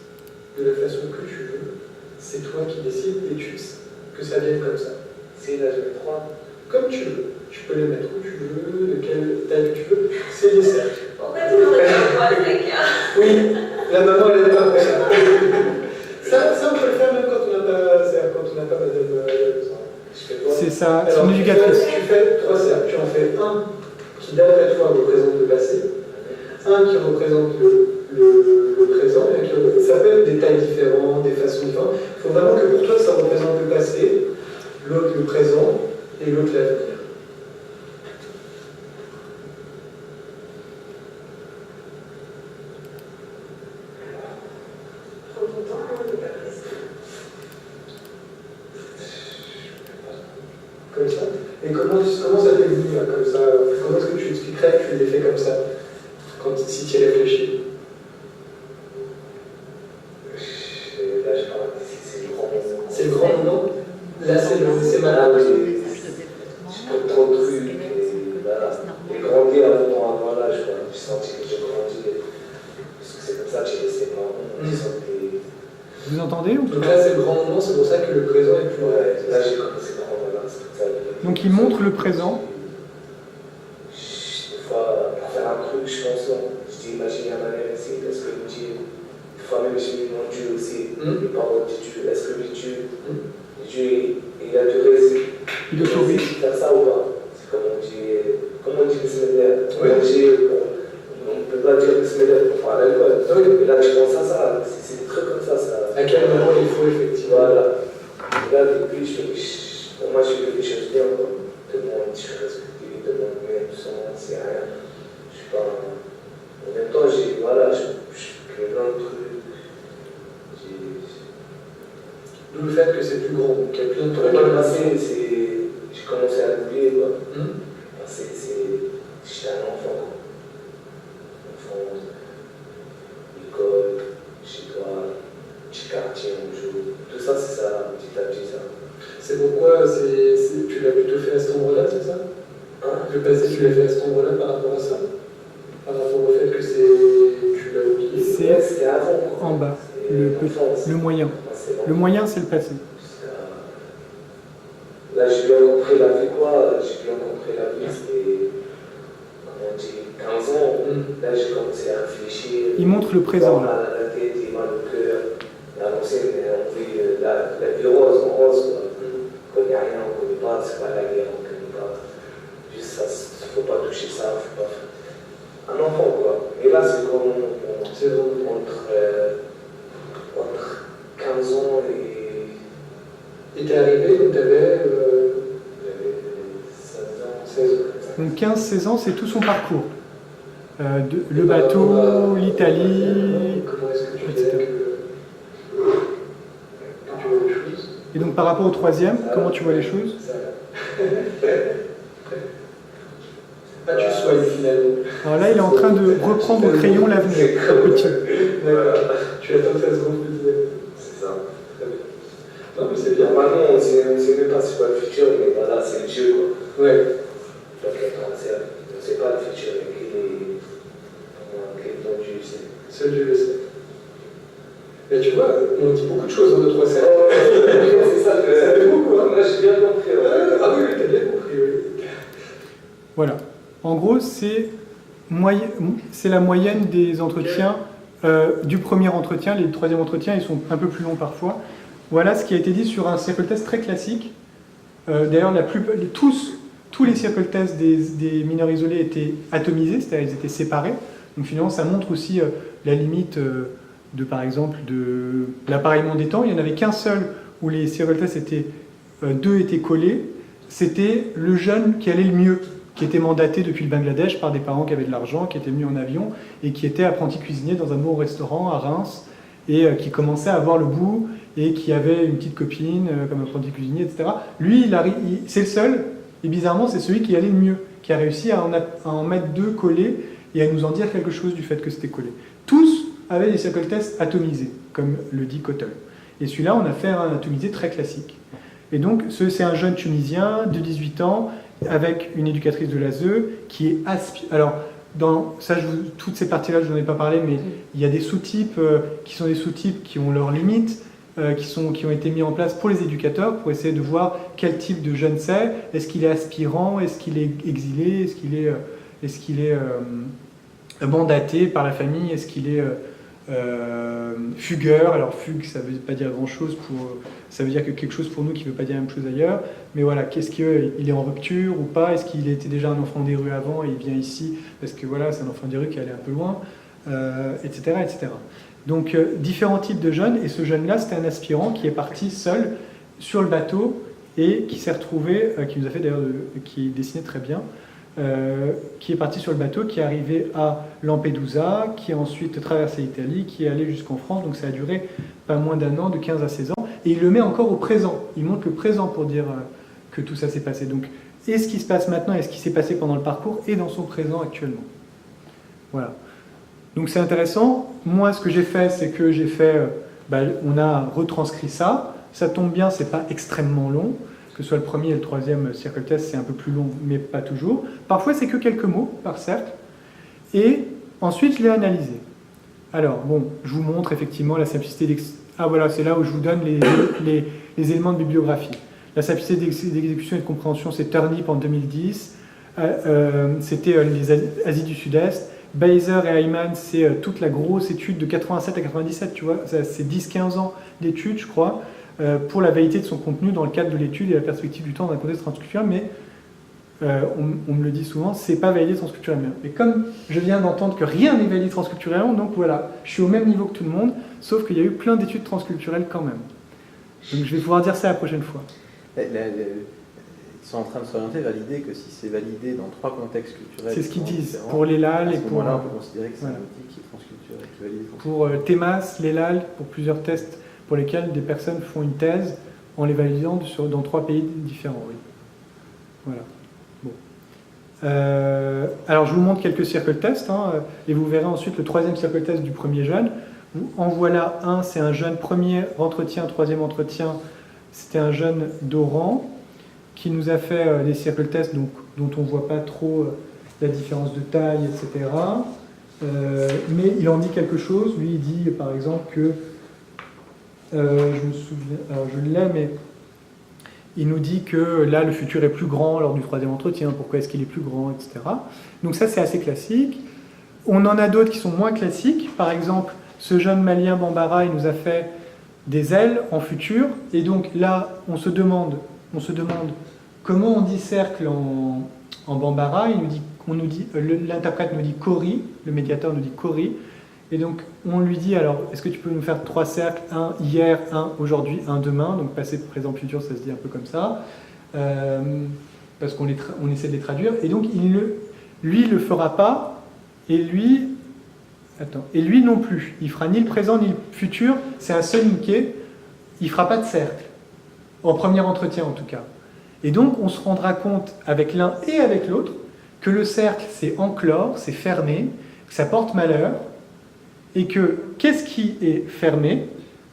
De la façon que tu veux, c'est toi qui décides et tu sais que ça vienne comme ça. C'est la zone 3, comme tu veux. Tu peux les mettre où tu veux, de quelle taille tu veux. C'est des cercles. Pourquoi tu ne regardes pas les gars? Oui, la maman elle est pas prête. Ça, on peut le faire même quand on n'a pas madame. C'est ça, c'est Alors, une éducatrice. Tu fais 3 cercles. Tu en fais un qui, d'après toi, représente le passé, un qui représente le présent, et ça peut être des tailles différentes, des façons différentes. Il faut vraiment que pour toi, ça représente le passé, l'autre le présent, et l'autre l'avenir. Comme ça. Et comment ça t'est venu comme ça? Comment est-ce que tu expliquerais que tu l'aies fait comme ça, si tu y réfléchis? Là, je parle, c'est le grand moment. C'est le grand moment. Là, c'est malade. malade. J'ai trop de trucs. Et grandir avant l'âge, j'ai senti que j'ai grandi. Parce que c'est comme ça que j'ai laissé mes parents. Vous entendez ou Donc là, c'est le grand moment, c'est pour ça que le présent est plus. Ouais, là, j'ai commencé à prendre là. Donc il montre le présent. Des fois, pour faire un truc, je pense, je dis, imagine ma mère ici, est-ce que le Dieu, des fois même j'ai mis mon Dieu aussi, les paroles de Dieu, est-ce que le Dieu, il a du réussir. Il autorise. Faire ça ou pas? C'est comme on dit bismillah. On ne peut pas dire bismillah pour faire à l'école. Et là, je pense à ça, c'est des trucs comme ça. À quel moment il faut, effectivement. Voilà. Et là, depuis, pour moi, je fais des choses bien. Tout le monde, je suis respecté, tout le monde m'aime, c'est rien. Je suis pas. En même temps, je fais plein de trucs. D'où le fait que c'est plus grand. Donc il y a plein de trucs. Dans le passé, j'ai commencé à l'oublier. J'étais un enfant. Enfant, l'école, chez toi, petit quartier, on joue. Tout ça, c'est ça, petit à petit, ça. C'est pourquoi tu l'as plutôt fait à cet endroit-là, c'est ça? Le passé, tu l'as fait à cet endroit-là par rapport à ça? Par rapport au fait que tu l'as oublié? C'était avant. En bas, le moyen. Le moyen, c'est le passé. Là, j'ai bien compris la vie, c'était, comment on dit, 15 ans. Là, j'ai commencé à réfléchir. Il montre le présent. Mal à la tête, et mal au cœur. À l'ancienne, on vit la vie rose, en rose, quoi. On ne connaît rien, on ne connaît pas, c'est pas la guerre, on ne connaît pas. Juste ça, il ne faut pas toucher ça, il ne faut pas faire. Un enfant, quoi. Et là, c'est comme entre 15 ans et. Et t'es arrivé, donc t'avais. J'avais 16 ans. Donc 15-16 ans, c'est tout son parcours. Le bateau, l'Italie, Comment est-ce que tu etc. disais que tu vois les choses? Et donc par rapport au troisième, comment tu vois les choses? Ah, tu soignes finalement. Alors là, il est en train de reprendre au crayon l'avenir, un petit. D'accord. Tu attends 16 secondes, je disais. C'est ça. Non, mais c'est bien. Normalement, on ne sait même pas c'est quoi le futur, mais voilà, c'est le Dieu, quoi. Ouais. Donc, on ne sait pas le futur, mais quel est ton Dieu, c'est. Seul Dieu le sait. Mais tu vois, on dit beaucoup de choses en 2-3 scènes. C'est ça, ça fait beaucoup, hein. Moi, j'ai bien compris. Ah oui, t'as bien compris, oui. Voilà. En gros, c'est la moyenne des entretiens du premier entretien. Les troisième entretiens, ils sont un peu plus longs parfois. Voilà ce qui a été dit sur un circle test très classique. D'ailleurs, tous les circle tests des mineurs isolés étaient atomisés, c'est-à-dire ils étaient séparés. Donc finalement, ça montre aussi la limite par exemple, de l'appareillement des temps. Il n'y en avait qu'un seul où les circle tests deux étaient collés. C'était le jeune qui allait le mieux, qui était mandaté depuis le Bangladesh par des parents qui avaient de l'argent, qui étaient venus en avion et qui était apprenti cuisinier dans un beau restaurant à Reims et qui commençait à avoir le goût et qui avait une petite copine comme apprenti cuisinier, etc. Lui, c'est le seul, et bizarrement, c'est celui qui allait le mieux, qui a réussi à en mettre deux collés et à nous en dire quelque chose du fait que c'était collé. Tous avaient des circle tests atomisés, comme le dit Cottle. Et celui-là, on a fait un atomisé très classique. Et donc, c'est un jeune Tunisien de 18 ans, avec une éducatrice de l'ASE, qui est alors, toutes ces parties-là, je n'en ai pas parlé, mais il y a des sous-types qui sont des sous-types qui ont leurs limites, qui ont été mis en place pour les éducateurs, pour essayer de voir quel type de jeune c'est. Est-ce qu'il est aspirant? Est-ce qu'il est exilé? Est-ce qu'il est mandaté par la famille? Est-ce qu'il est fugueur? Alors fugue, ça ne veut pas dire grand-chose, ça veut dire que quelque chose pour nous qui ne veut pas dire la même chose ailleurs. Mais voilà, qu'est-ce qu'il est en rupture ou pas? Est-ce qu'il était déjà un enfant des rues avant et il vient ici parce que voilà, c'est un enfant des rues qui allait un peu loin, etc., etc. Donc différents types de jeunes, et ce jeune-là, c'était un aspirant qui est parti seul sur le bateau et qui s'est retrouvé, qui nous a fait d'ailleurs, qui dessinait très bien, qui est parti sur le bateau, qui est arrivé à Lampedusa, qui a ensuite traversé l'Italie, qui est allé jusqu'en France, donc ça a duré pas moins d'un an, de 15 à 16 ans, et il le met encore au présent, il montre le présent pour dire que tout ça s'est passé. Donc, et ce qui se passe maintenant et ce qui s'est passé pendant le parcours est dans son présent actuellement. Voilà. Donc c'est intéressant. Moi, ce que j'ai fait, c'est que on a retranscrit ça. Ça tombe bien, c'est pas extrêmement long. Que ce soit le premier et le troisième circle test, c'est un peu plus long, mais pas toujours. Parfois, c'est que quelques mots par cercle. Et ensuite, je l'ai analysé. Alors, bon, je vous montre effectivement la simplicité d'exécution. Ah voilà, c'est là où je vous donne les éléments de bibliographie. La simplicité d'exécution et de compréhension, c'est Turnip en 2010. C'était les Asie du Sud-Est. Beiser et Hyman, c'est toute la grosse étude de 87 à 97, tu vois. C'est 10-15 ans d'études, je crois, pour la validité de son contenu dans le cadre de l'étude et la perspective du temps d'un contexte transculturel, mais on me le dit souvent, c'est pas validé transculturellement. Et comme je viens d'entendre que rien n'est validé transculturellement, donc voilà, je suis au même niveau que tout le monde, sauf qu'il y a eu plein d'études transculturelles quand même. Donc je vais pouvoir dire ça la prochaine fois. Ils sont en train de s'orienter vers l'idée que si c'est validé dans 3 contextes culturels, c'est ce qu'ils disent, pour l'ELAL et pour... on peut considérer que c'est un outil qui est transculturel, qui est validé pour TEMAS, l'ELAL, pour plusieurs tests pour lesquels des personnes font une thèse en les validant dans 3 pays différents. Oui. Voilà. Bon. Alors je vous montre quelques circle tests, et vous verrez ensuite le 3e circle test du premier jeune. En voilà un, c'est un jeune premier entretien, 3e entretien, c'était un jeune d'Oran qui nous a fait des circle tests dont on ne voit pas trop la différence de taille, etc. Mais il en dit quelque chose. Lui, il dit par exemple que, je me souviens, alors je l'ai, mais il nous dit que là, le futur est plus grand lors du 3e entretien. Pourquoi est-ce qu'il est plus grand, etc. Donc ça, c'est assez classique. On en a d'autres qui sont moins classiques. Par exemple, ce jeune malien Bambara, il nous a fait des ailes en futur. Et donc là, on se demande comment on dit cercle en Bambara. L'interprète nous dit Kori, le médiateur nous dit Kori. Et donc on lui dit, alors, est-ce que tu peux nous faire 3 cercles, un hier, un aujourd'hui, un demain, donc passé, présent, futur, ça se dit un peu comme ça, parce qu'on essaie de les traduire. Et donc lui, il le fera pas, et lui non plus. Il fera ni le présent ni le futur, c'est un seul niqué, il fera pas de cercle, en premier entretien en tout cas. Et donc on se rendra compte avec l'un et avec l'autre que le cercle c'est enclore, c'est fermé, que ça porte malheur, et que qu'est-ce qui est fermé?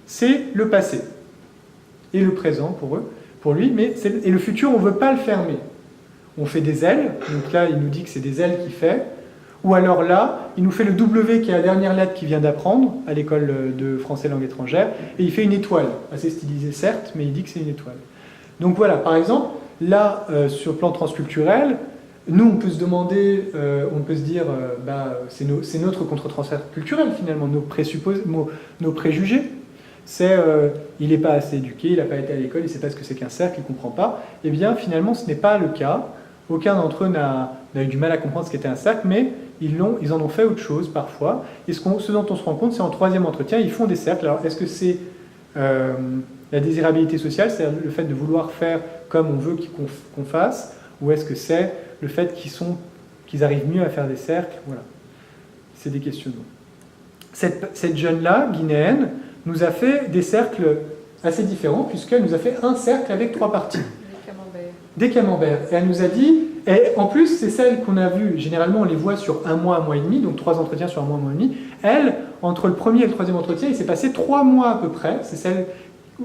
C'est le passé et le présent pour lui, et le futur on ne veut pas le fermer. On fait des ailes, donc là il nous dit que c'est des ailes qu'il fait, ou alors là, il nous fait le W qui est la dernière lettre qu'il vient d'apprendre à l'école de français langue étrangère, et il fait une étoile, assez stylisée certes, mais il dit que c'est une étoile. Donc voilà, par exemple, là, sur le plan transculturel, nous, on peut se demander, on peut se dire, c'est notre contre-transfert culturel finalement, nos préjugés. C'est, il n'est pas assez éduqué, il n'a pas été à l'école, il ne sait pas ce que c'est qu'un cercle, il ne comprend pas. Eh bien, finalement, ce n'est pas le cas. Aucun d'entre eux n'a eu du mal à comprendre ce qu'était un cercle, mais ils en ont fait autre chose parfois. Et ce dont on se rend compte, c'est en 3e entretien, ils font des cercles. Alors, est-ce que c'est la désirabilité sociale, c'est-à-dire le fait de vouloir faire comme on veut qu'on fasse, ou est-ce que c'est le fait qu'ils arrivent mieux à faire des cercles? Voilà. C'est des questionnements. Cette jeune-là, guinéenne, nous a fait des cercles assez différents, puisqu'elle nous a fait un cercle avec 3 parties. Des camemberts. Et elle nous a dit, et en plus, c'est celle qu'on a vue, généralement on les voit sur 1 mois, 1 mois et demi, donc 3 entretiens sur 1 mois, 1 mois et demi. Elle, entre le premier et le 3e entretien, il s'est passé 3 mois à peu près. C'est celle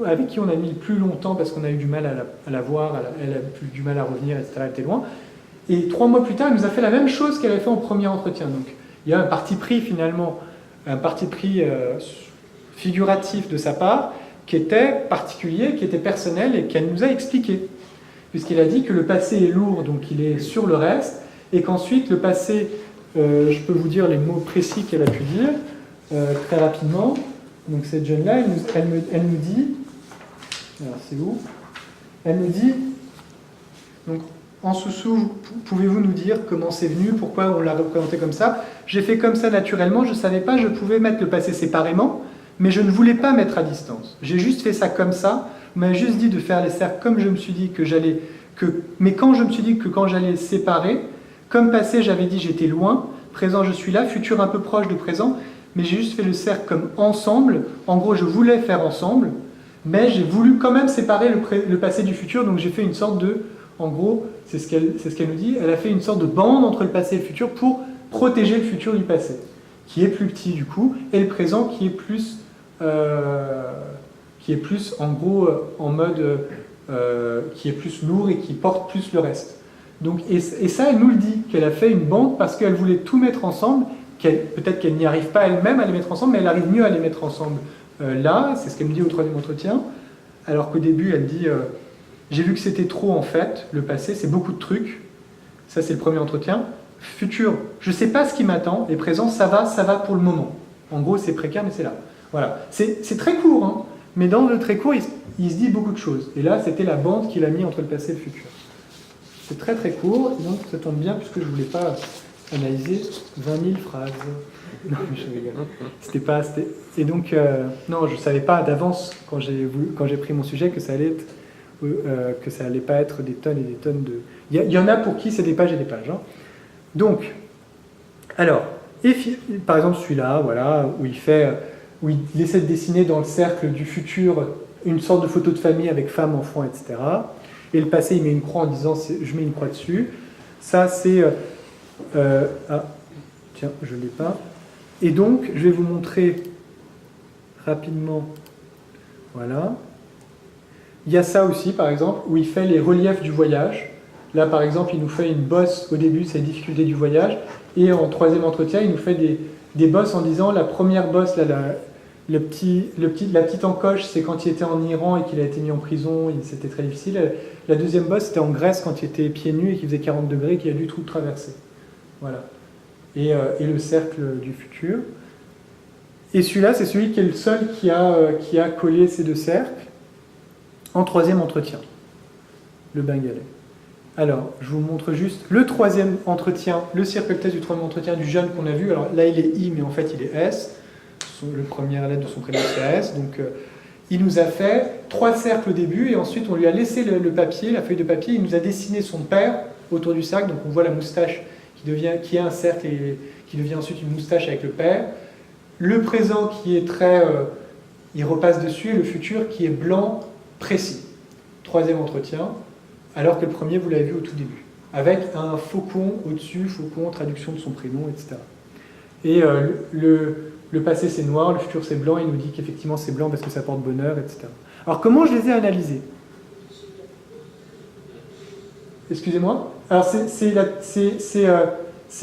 avec qui on a mis le plus longtemps parce qu'on a eu du mal à la voir, elle a eu du mal à revenir, etc. Elle était loin. Et 3 mois plus tard, elle nous a fait la même chose qu'elle avait fait en premier entretien. Donc il y a un parti pris finalement, un parti pris figuratif de sa part, qui était particulier, qui était personnel et qu'elle nous a expliqué. Puisqu'il a dit que le passé est lourd, donc il est sur le reste, et qu'ensuite le passé, je peux vous dire les mots précis qu'elle a pu dire, très rapidement. Donc cette jeune-là, elle nous dit, alors c'est où? Elle nous dit, donc en sous-sous, pouvez-vous nous dire comment c'est venu, pourquoi on l'a représenté comme ça? J'ai fait comme ça naturellement, je ne savais pas, je pouvais mettre le passé séparément, mais je ne voulais pas mettre à distance. J'ai juste fait ça comme ça, Vous m'avez juste dit de faire les cercles comme je me suis dit que j'allais... Mais quand je me suis dit que quand j'allais les séparer, comme passé j'avais dit j'étais loin, présent je suis là, futur un peu proche de présent, mais j'ai juste fait le cercle comme ensemble. En gros, je voulais faire ensemble, mais j'ai voulu quand même séparer le passé du futur, donc j'ai fait une sorte de... En gros, c'est ce qu'elle nous dit, elle a fait une sorte de bande entre le passé et le futur pour protéger le futur du passé, qui est plus petit du coup, et le présent qui est plus en gros en mode qui est plus lourd et qui porte plus le reste. Donc, et ça, elle nous le dit, qu'elle a fait une bande parce qu'elle voulait tout mettre ensemble, peut-être qu'elle n'y arrive pas elle-même à les mettre ensemble, mais elle arrive mieux à les mettre ensemble là, c'est ce qu'elle me dit au troisième entretien, alors qu'au début elle dit j'ai vu que c'était trop en fait, le passé c'est beaucoup de trucs, ça c'est le premier entretien. Futur, je ne sais pas ce qui m'attend, et présent, ça va pour le moment. En gros, c'est précaire, mais c'est là. Voilà. C'est très court, hein, mais dans le très court, il se dit beaucoup de choses. Et là, c'était la bande qu'il a mis entre le passé et le futur. C'est très très court, et donc ça tombe bien, puisque je ne voulais pas analyser 20 000 phrases. Non, je rigole. Et donc, non, je ne savais pas d'avance, quand j'ai pris mon sujet, que ça allait pas être des tonnes et des tonnes de... Il y en a pour qui c'est des pages et des pages, hein. Donc, alors, par exemple celui-là, voilà, où il essaie de dessiner dans le cercle du futur une sorte de photo de famille avec femme, enfant, etc. Et le passé, il met une croix en disant je mets une croix dessus. Ça, c'est... ah, tiens, je ne l'ai pas. Et donc, je vais vous montrer rapidement. Voilà. Il y a ça aussi, par exemple, où il fait les reliefs du voyage. Là, par exemple, il nous fait une bosse au début, c'est les difficultés du voyage. Et en troisième entretien, il nous fait des bosses en disant la première bosse, là, la petite encoche, c'est quand il était en Iran et qu'il a été mis en prison, c'était très difficile. La deuxième bosse, c'était en Grèce quand il était pieds nus et qu'il faisait 40 degrés et qu'il a dû tout traverser. Voilà. Et le cercle du futur. Et celui-là, c'est celui qui est le seul qui a collé ces deux cercles en troisième entretien. Le bengalais. Alors, je vous montre juste le troisième entretien, le circle test du troisième entretien du jeune qu'on a vu. Alors là, il est I, mais en fait, il est S. Le première lettre de son prénom, c'est S. Donc, il nous a fait 3 cercles au début, et ensuite, on lui a laissé le papier, la feuille de papier. Il nous a dessiné son père autour du cercle. Donc, on voit la moustache qui est un cercle et qui devient ensuite une moustache avec le père. Le présent qui est très... il repasse dessus, et le futur qui est blanc, précis. Troisième entretien. Alors que le premier, vous l'avez vu au tout début, avec un faucon au-dessus, faucon, traduction de son prénom, etc. Et le passé c'est noir, le futur c'est blanc, il nous dit qu'effectivement c'est blanc parce que ça porte bonheur, etc. Alors comment je les ai analysés? Excusez-moi. Alors c'est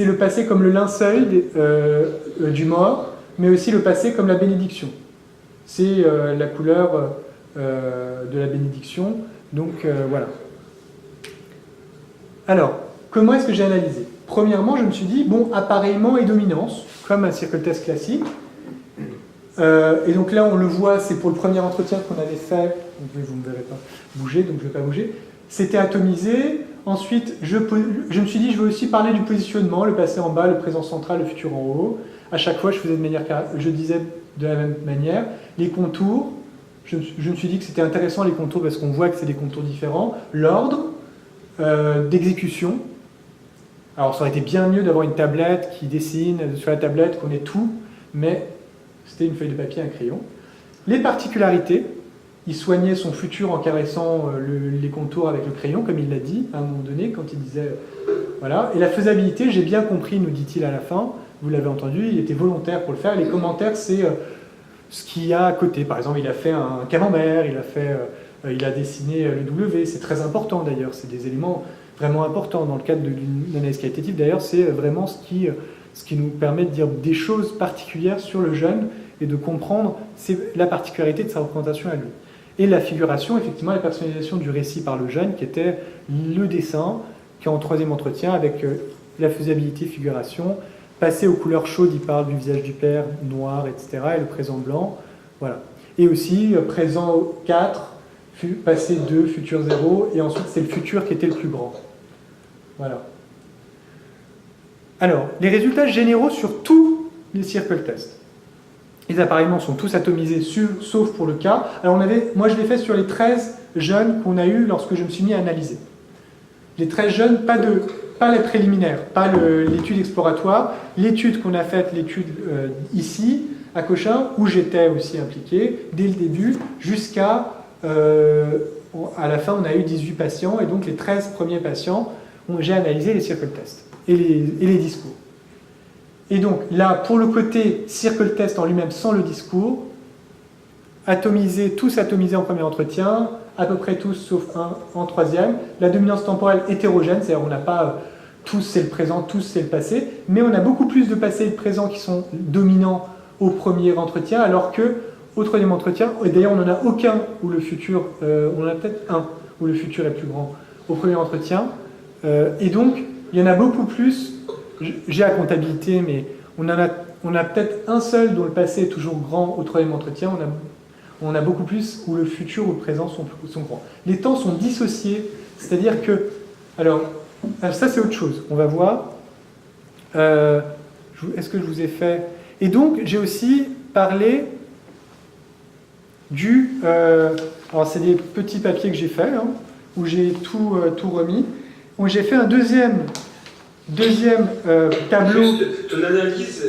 le passé comme le linceul du mort, mais aussi le passé comme la bénédiction. C'est la couleur de la bénédiction, donc voilà. Alors, comment est-ce que j'ai analysé? Premièrement, je me suis dit, bon, appareillement et dominance, comme un circle test classique. Et donc là, on le voit, c'est pour le premier entretien qu'on avait fait. Donc, vous ne me verrez pas bouger, donc je ne vais pas bouger. C'était atomisé. Ensuite, je me suis dit, je veux aussi parler du positionnement, le passé en bas, le présent central, le futur en haut. À chaque fois, je disais de la même manière. Les contours, je me suis dit que c'était intéressant les contours parce qu'on voit que c'est des contours différents. L'ordre d'exécution. Alors ça aurait été bien mieux d'avoir une tablette qui dessine sur la tablette, qu'on ait tout, mais c'était une feuille de papier, un crayon. Les particularités, il soignait son futur en caressant les contours avec le crayon, comme il l'a dit à un moment donné, quand il disait... Voilà. Et la faisabilité, j'ai bien compris, nous dit-il à la fin, vous l'avez entendu, il était volontaire pour le faire. Les commentaires, c'est ce qu'il y a à côté. Par exemple, il a fait un camembert, il a dessiné le W, c'est très important d'ailleurs, c'est des éléments vraiment importants dans le cadre d'une analyse qualitative. D'ailleurs, c'est vraiment ce qui nous permet de dire des choses particulières sur le jeune et de comprendre la particularité de sa représentation à lui. Et la figuration, effectivement, la personnalisation du récit par le jeune, qui était le dessin, qui est en troisième entretien avec la faisabilité figuration. Passer aux couleurs chaudes, il parle du visage du père, noir, etc., et le présent blanc. Voilà. Et aussi, présent 4, passé 2, futur 0, et ensuite c'est le futur qui était le plus grand. Voilà. Alors, les résultats généraux sur tous les circle tests. Les appareillements sont tous atomisés, sauf pour le cas. Alors moi je l'ai fait sur les 13 jeunes qu'on a eu lorsque je me suis mis à analyser. Les 13 jeunes, pas les préliminaires, pas l'étude exploratoire, l'étude qu'on a faite, l'étude ici, à Cochin, où j'étais aussi impliqué, dès le début, jusqu'à... à la fin, on a eu 18 patients, et donc les 13 premiers patients, j'ai analysé les circle tests et les discours. Et donc là, pour le côté circle test en lui-même, sans le discours, tous atomisés en premier entretien, à peu près tous sauf un en troisième. La dominance temporelle hétérogène, c'est-à-dire on n'a pas tous c'est le présent, tous c'est le passé, mais on a beaucoup plus de passé et de présent qui sont dominants au premier entretien, alors que au troisième entretien, et d'ailleurs on n'en a aucun où le futur, on en a peut-être un où le futur est plus grand au premier entretien, et donc il y en a beaucoup plus. J'ai la comptabilité, mais on a peut-être un seul dont le passé est toujours grand au troisième entretien. On a beaucoup plus où le futur ou le présent sont grands. Les temps sont dissociés, c'est-à-dire que... Alors ça c'est autre chose, on va voir. Est-ce que je vous ai fait... Et donc j'ai aussi parlé du... alors c'est des petits papiers que j'ai faits, hein, où j'ai tout remis. Donc j'ai fait un deuxième tableau. Juste, ton analyse,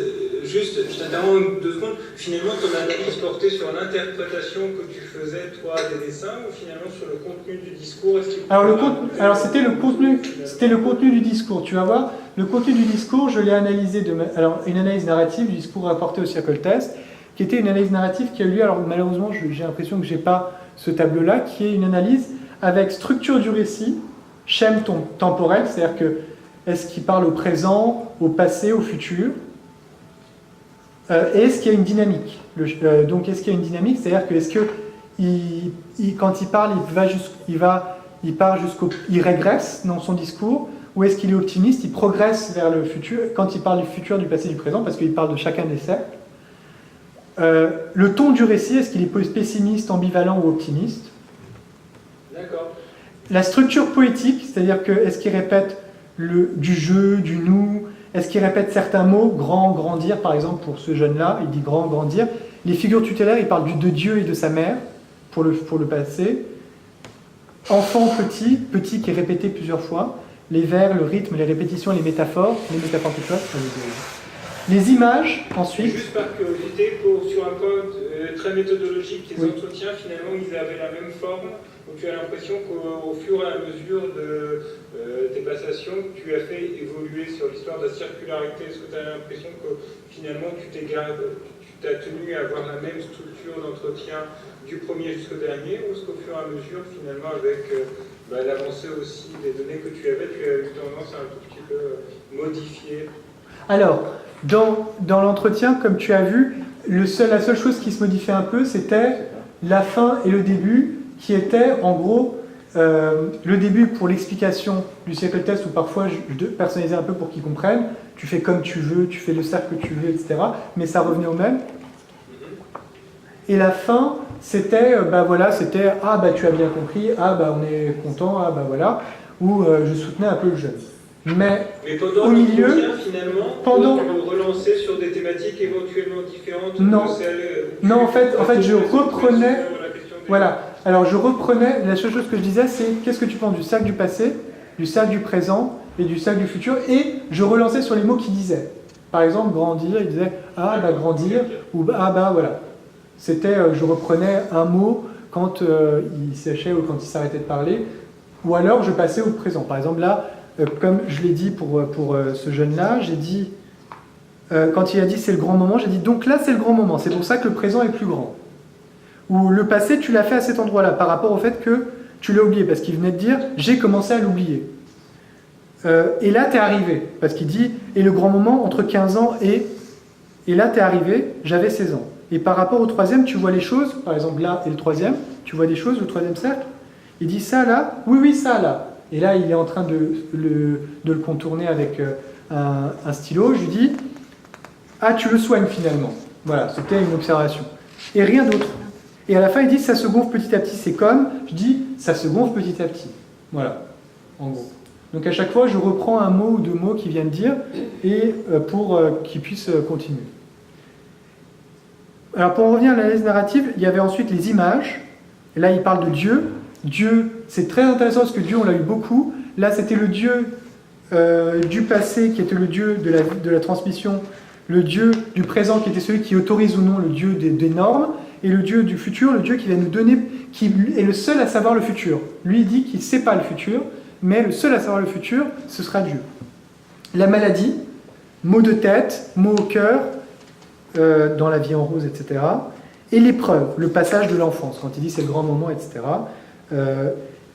je t'interromps 2 secondes, finalement ton analyse portait sur l'interprétation que tu faisais toi des dessins ou finalement sur le contenu du discours? Alors c'était le contenu du discours, tu vas voir, le contenu du discours, je l'ai analysé alors une analyse narrative du discours rapporté au circle test, qui était une analyse narrative qui a eu lieu, alors malheureusement j'ai l'impression que j'ai pas ce tableau-là, qui est une analyse avec structure du récit, schème temporel, c'est-à-dire que est-ce qu'il parle au présent, au passé, au futur, et est-ce qu'il y a une dynamique? Donc est-ce qu'il y a une dynamique? C'est-à-dire que est-ce que quand il parle, il régresse dans son discours, ou est-ce qu'il est optimiste, il progresse vers le futur, quand il parle du futur, du passé, du présent, parce qu'il parle de chacun des cercles. Le ton du récit, est-ce qu'il est pessimiste, ambivalent ou optimiste? D'accord. La structure poétique, c'est-à-dire que est-ce qu'il répète du jeu, du nous, est-ce qu'il répète certains mots, grand, grandir, par exemple pour ce jeune-là, il dit grand, grandir. Les figures tutélaires, il parle de Dieu et de sa mère, pour le passé. Enfant, petit, petit qui est répété plusieurs fois. Les vers, le rythme, les répétitions, les métaphores quelque chose. Les images, ensuite. Juste par curiosité, sur un point très méthodologique, tes entretiens, finalement, ils avaient la même forme, où tu as l'impression qu'au fur et à mesure de tes passations, tu as fait évoluer sur l'histoire de la circularité. Est-ce que tu as l'impression que finalement tu t'as tenu à avoir la même structure d'entretien du premier jusqu'au dernier, ou est-ce qu'au fur et à mesure, finalement, avec l'avancée aussi des données que tu avais, tu as eu tendance à un tout petit peu modifier? Alors, dans l'entretien, comme tu as vu, la seule chose qui se modifiait un peu, c'était la fin et le début, qui était en gros le début pour l'explication du circle test, où parfois je personnalisais un peu pour qu'ils comprennent. Tu fais comme tu veux, tu fais le cercle que tu veux, etc. Mais ça revenait au même. Et la fin, c'était c'était tu as bien compris, on est content, voilà, où je soutenais un peu le jeune. Mais pendant au milieu, finalement, relancer sur des thématiques éventuellement différentes non. de celles. Non, en fait, je reprenais. Voilà. Alors, je reprenais. La seule chose que je disais, c'est qu'est-ce que tu penses du cercle du passé, du cercle du présent et du cercle du futur, et je relançais sur les mots qu'il disait. Par exemple, grandir, il disait grandir, ou voilà. C'était, je reprenais un mot quand il séchait ou quand il s'arrêtait de parler, ou alors je passais au présent. Par exemple, là. Comme je l'ai dit pour ce jeune-là, j'ai dit, quand il a dit c'est le grand moment, j'ai dit donc là c'est le grand moment, c'est pour ça que le présent est plus grand. Ou le passé tu l'as fait à cet endroit-là, par rapport au fait que tu l'as oublié, parce qu'il venait de dire j'ai commencé à l'oublier. Et là t'es arrivé, parce qu'il dit et le grand moment entre 15 ans et là t'es arrivé, j'avais 16 ans. Et par rapport au troisième, tu vois les choses, par exemple là et le troisième, tu vois des choses, le troisième cercle, il dit ça là, oui ça là. Et là, il est en train de le contourner avec un stylo. Je lui dis tu le soignes finalement. Voilà, c'était une observation. Et rien d'autre. Et à la fin, il dit ça se gonfle petit à petit. C'est comme, je dis ça se gonfle petit à petit. Voilà, en gros. Donc à chaque fois, je reprends un mot ou 2 mots qu'il vient de dire et pour qu'il puisse continuer. Alors pour en revenir à l'analyse narrative, il y avait ensuite les images. Et là, il parle de Dieu. Dieu, c'est très intéressant parce que Dieu, on l'a eu beaucoup. Là, c'était le Dieu du passé qui était le Dieu de la transmission, le Dieu du présent qui était celui qui autorise ou non le Dieu des normes, et le Dieu du futur, le Dieu qui va nous donner, qui est le seul à savoir le futur. Lui, il dit qu'il ne sait pas le futur, mais le seul à savoir le futur, ce sera Dieu. La maladie, maux de tête, maux au cœur, dans la vie en rose, etc. Et l'épreuve, le passage de l'enfance, quand il dit c'est le grand moment, etc.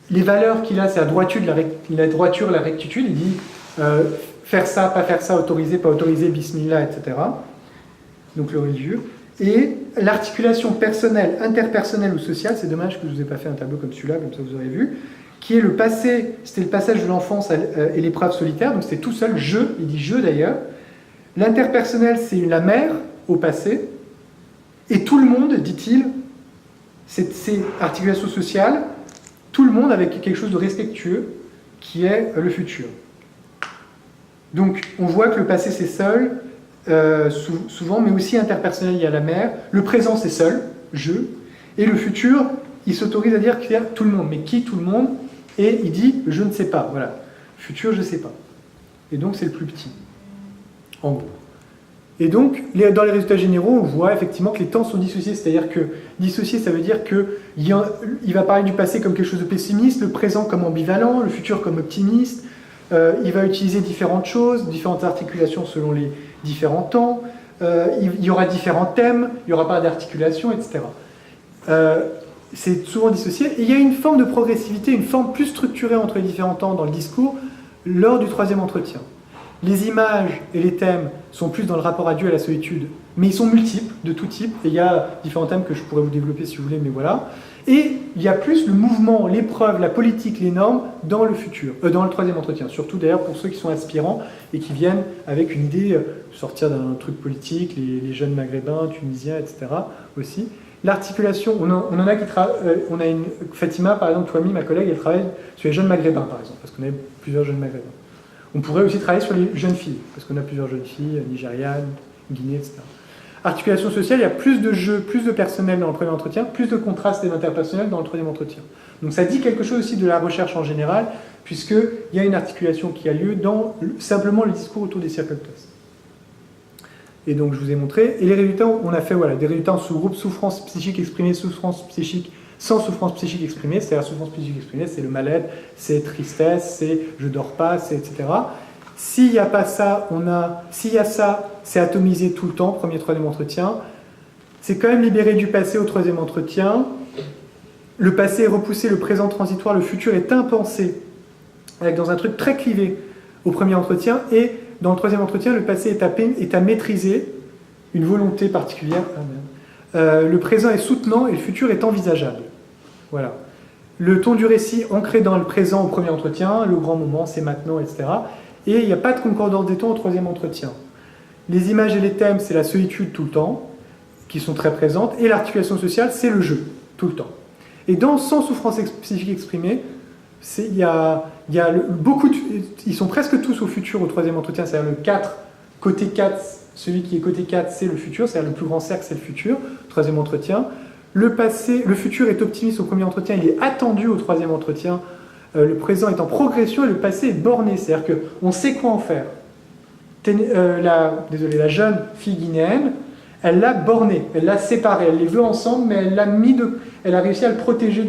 Les valeurs qu'il a, c'est la droiture, la rectitude. Il dit faire ça, pas faire ça, autoriser, pas autoriser, bismillah, etc. Donc le religieux. Et l'articulation personnelle, interpersonnelle ou sociale, c'est dommage que je ne vous ai pas fait un tableau comme celui-là, comme ça vous aurez vu, qui est le passé, c'était le passage de l'enfance et l'épreuve solitaire, donc c'était tout seul, je, il dit je d'ailleurs. L'interpersonnel, c'est la mère au passé, et tout le monde, dit-il, c'est articulation sociale, tout le monde avec quelque chose de respectueux, qui est le futur. Donc on voit que le passé c'est seul, souvent, mais aussi interpersonnel, il y a la mère, le présent c'est seul, je, et le futur, il s'autorise à dire qu'il y a tout le monde, mais qui tout le monde? Et il dit je ne sais pas, voilà, futur je ne sais pas. Et donc c'est le plus petit, en gros. Et donc, dans les résultats généraux, on voit effectivement que les temps sont dissociés, c'est-à-dire que dissocier, ça veut dire qu'il va parler du passé comme quelque chose de pessimiste, le présent comme ambivalent, le futur comme optimiste, il va utiliser différentes choses, différentes articulations selon les différents temps, il y aura différents thèmes, il n'y aura pas d'articulation, etc. C'est souvent dissocié, et il y a une forme de progressivité, une forme plus structurée entre les différents temps dans le discours lors du troisième entretien. Les images et les thèmes sont plus dans le rapport à Dieu et à la solitude, mais ils sont multiples, de tout type, et il y a différents thèmes que je pourrais vous développer si vous voulez, mais voilà. Et il y a plus le mouvement, l'épreuve, la politique, les normes dans le futur, dans le troisième entretien, surtout d'ailleurs pour ceux qui sont aspirants et qui viennent avec une idée, sortir d'un truc politique, les jeunes maghrébins, tunisiens, etc. aussi. L'articulation, on en a qui on a une Fatima, par exemple, Touami, ma collègue, elle travaille sur les jeunes maghrébins, par exemple, parce qu'on a plusieurs jeunes maghrébins. On pourrait aussi travailler sur les jeunes filles, parce qu'on a plusieurs jeunes filles, nigérianes, Guinée, etc. Articulation sociale, il y a plus de jeux, plus de personnel dans le premier entretien, plus de contrastes et d'interpersonnel dans le troisième entretien. Donc ça dit quelque chose aussi de la recherche en général, puisqu'il y a une articulation qui a lieu dans simplement le discours autour des circle tests. Et donc je vous ai montré. Et les résultats, on a fait des résultats en sous-groupe, souffrance psychique exprimée, souffrance psychique sans souffrance psychique exprimée, c'est-à-dire souffrance psychique exprimée, c'est le mal-être, c'est tristesse, c'est je dors pas, c'est etc. S'il n'y a pas ça, s'il y a ça, c'est atomisé tout le temps, premier, troisième entretien. C'est quand même libéré du passé au troisième entretien. Le passé est repoussé, le présent transitoire, le futur est impensé, avec dans un truc très clivé au premier entretien, et dans le troisième entretien, le passé est à maîtriser, une volonté particulière. Le présent est soutenant et le futur est envisageable. Voilà. Le ton du récit ancré dans le présent au premier entretien, le grand moment, c'est maintenant, etc. Et il n'y a pas de concordance des tons au troisième entretien. Les images et les thèmes, c'est la solitude tout le temps, qui sont très présentes, et l'articulation sociale, c'est le jeu, tout le temps. Et dans sans souffrance psychique exprimée, ils sont presque tous au futur au troisième entretien, c'est-à-dire le 4, côté 4, celui qui est côté 4, c'est le futur, c'est-à-dire le plus grand cercle, c'est le futur, troisième entretien. Le futur est optimiste au premier entretien, il est attendu au troisième entretien, le présent est en progression et le passé est borné, c'est-à-dire qu'on sait quoi en faire. La jeune fille guinéenne, elle l'a borné, elle l'a séparé, elle les veut ensemble, mais elle a réussi à le protéger,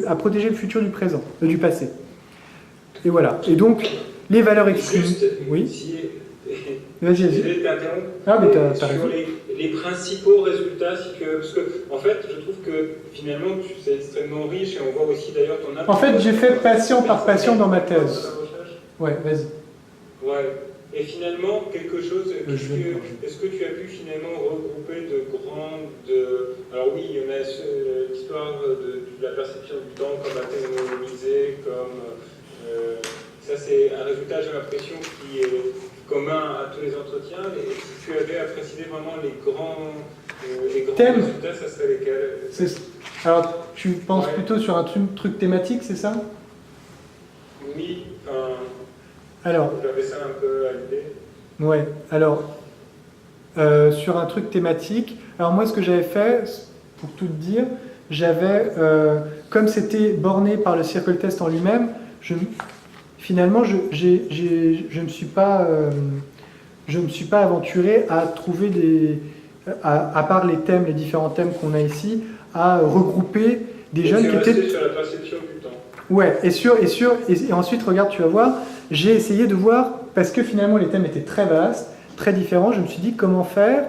à protéger le futur du présent, du passé. Et voilà. Et donc, les valeurs exprimées. Oui. Vas-y. Ah, mais t'as raison. Les principaux résultats, parce que en fait, je trouve que finalement, c'est extrêmement riche et on voit aussi d'ailleurs ton apport. En fait, j'ai fait patient par patient dans ma thèse. Ouais, vas-y. Ouais. Et finalement, quelque chose, est-ce que tu as pu finalement regrouper de grandes... Alors oui, il y en a l'histoire de la perception du temps comme autonomisé, comme... ça c'est un résultat, j'ai l'impression, qui est commun à tous les entretiens. Et si tu avais à préciser vraiment les grands résultats, ça serait lesquels? Alors, tu penses plutôt sur un truc thématique, c'est ça? Oui, alors, j'avais ça un peu à l'idée. Ouais, alors, sur un truc thématique. Alors moi, ce que j'avais fait, pour tout te dire, j'avais, comme c'était borné par le circle test en lui-même, finalement, je me suis pas aventuré à trouver à part les thèmes, les différents thèmes qu'on a ici, à regrouper des jeunes qui étaient sur la perception du temps. Ouais, et ensuite, regarde, tu vas voir, j'ai essayé de voir, parce que finalement les thèmes étaient très vastes, très différents, je me suis dit comment faire,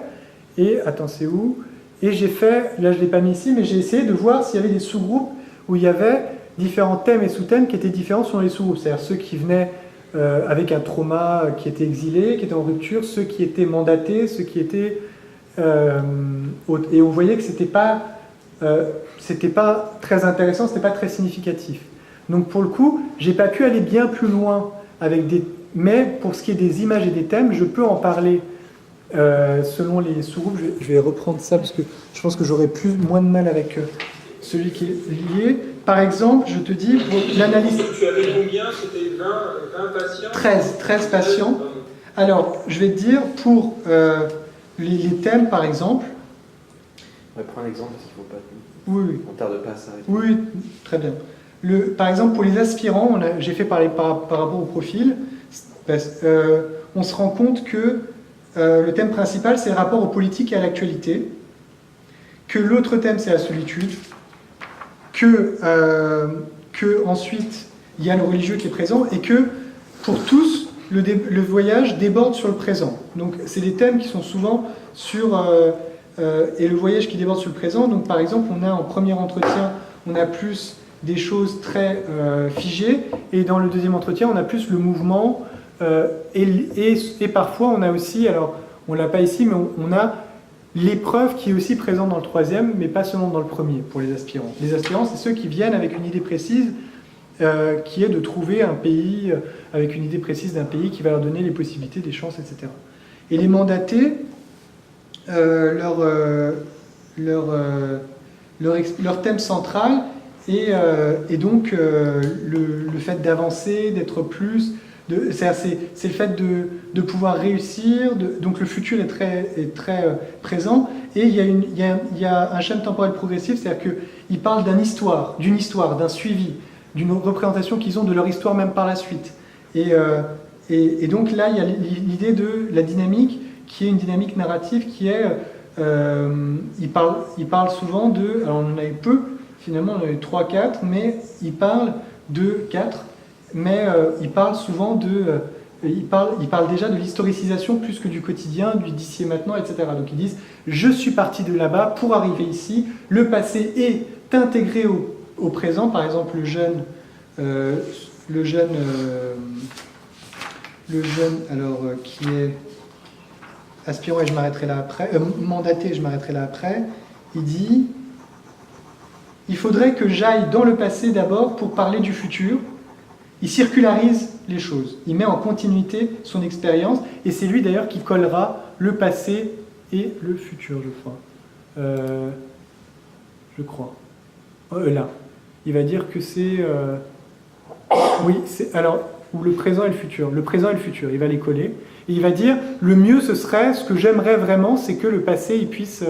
et attends, c'est où? Et j'ai fait, là je ne l'ai pas mis ici, mais j'ai essayé de voir s'il y avait des sous-groupes où il y avait différents thèmes et sous-thèmes qui étaient différents selon les sous-groupes, c'est-à-dire ceux qui venaient avec un trauma, qui étaient exilés, qui étaient en rupture, ceux qui étaient mandatés, ceux qui étaient... et on voyait que c'était pas très intéressant, c'était pas très significatif. Donc pour le coup, j'ai pas pu aller bien plus loin mais pour ce qui est des images et des thèmes, je peux en parler selon les sous-groupes. Je vais reprendre ça parce que je pense que j'aurais moins de mal avec celui qui est lié. Par exemple, je te dis, pour l'analyse... Tu avais combien? C'était 20 patients? 13 patients. Alors, je vais te dire, pour les thèmes, par exemple... On va prendre un exemple parce qu'il ne faut pas... Oui. On ne tarde pas à s'arrêter. Oui, très bien. Par exemple, pour les aspirants, j'ai fait par rapport au profil, on se rend compte que le thème principal, c'est le rapport aux politiques et à l'actualité, que l'autre thème, c'est la solitude, que ensuite, il y a le religieux qui est présent, et que, pour tous, le voyage déborde sur le présent. Donc, c'est des thèmes qui sont souvent sur... et le voyage qui déborde sur le présent. Donc, par exemple, on a en premier entretien, on a plus des choses très figées, et dans le deuxième entretien, on a plus le mouvement, et parfois, on a aussi, alors, on ne l'a pas ici, mais on a l'épreuve qui est aussi présente dans le troisième, mais pas seulement dans le premier, pour les aspirants. Les aspirants, c'est ceux qui viennent avec une idée précise, qui est de trouver un pays, avec une idée précise d'un pays qui va leur donner les possibilités, des chances, etc. Et les mandatés, leur thème central est donc le fait d'avancer, d'être plus... C'est le fait de pouvoir réussir, donc le futur est très présent, et il y a un schéma temporel progressif, c'est-à-dire qu'ils parlent d'une histoire, d'un suivi, d'une représentation qu'ils ont de leur histoire même par la suite. Et donc là, il y a l'idée de la dynamique, qui est une dynamique narrative qui est... il parle souvent de... Alors on en a eu peu, finalement on en a eu 3-4, mais il parle de 4, mais il parle souvent de... il parle déjà de l'historicisation plus que du quotidien, du d'ici et maintenant, etc. Donc ils disent, je suis parti de là-bas pour arriver ici, le passé est intégré au présent. Par exemple, le jeune alors, qui est aspirant, et je m'arrêterai là après, mandaté, je m'arrêterai là après, il dit, il faudrait que j'aille dans le passé d'abord pour parler du futur. Il circularise les choses, il met en continuité son expérience, et c'est lui d'ailleurs qui collera le passé et le futur, je crois. Là, il va dire que c'est... oui, c'est alors, ou le présent et le futur. Le présent et le futur, il va les coller. Et il va dire, le mieux ce serait, ce que j'aimerais vraiment, c'est que le passé, il puisse...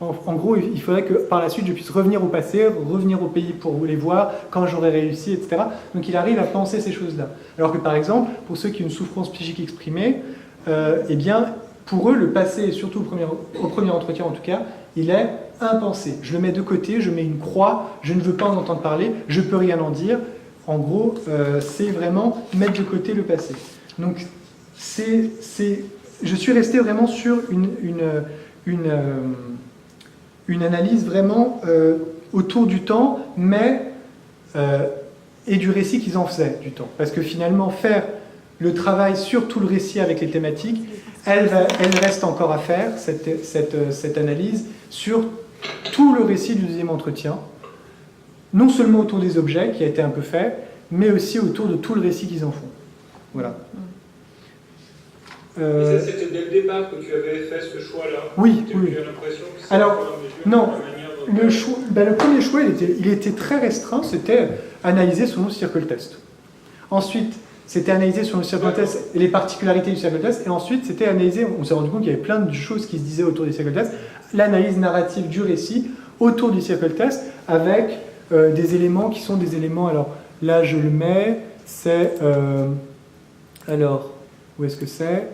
En gros, il faudrait que par la suite, je puisse revenir au passé, revenir au pays pour les voir, quand j'aurai réussi, etc. Donc il arrive à penser ces choses-là. Alors que par exemple, pour ceux qui ont une souffrance psychique exprimée, eh bien, pour eux, le passé, et surtout au premier entretien en tout cas, il est impensé. Je le mets de côté, je mets une croix, je ne veux pas en entendre parler, je ne peux rien en dire. En gros, c'est vraiment mettre de côté le passé. Donc, je suis resté vraiment sur une analyse vraiment autour du temps, mais et du récit qu'ils en faisaient du temps. Parce que finalement, faire le travail sur tout le récit avec les thématiques, elle reste encore à faire, cette analyse, sur tout le récit du deuxième entretien, non seulement autour des objets, qui a été un peu fait, mais aussi autour de tout le récit qu'ils en font. Voilà. Et ça, c'était dès le départ que tu avais fait ce choix-là? Oui, tu oui. as l'impression que c'est Alors, non, la le premier choix, il était très restreint, c'était analyser selon le circle test. Ensuite, c'était analysé sur le circle test et les particularités du circle test, et ensuite c'était analysé, on s'est rendu compte qu'il y avait plein de choses qui se disaient autour du circle test, l'analyse narrative du récit autour du circle test, avec des éléments qui sont des éléments, alors là je le mets, c'est, alors, où est-ce que c'est?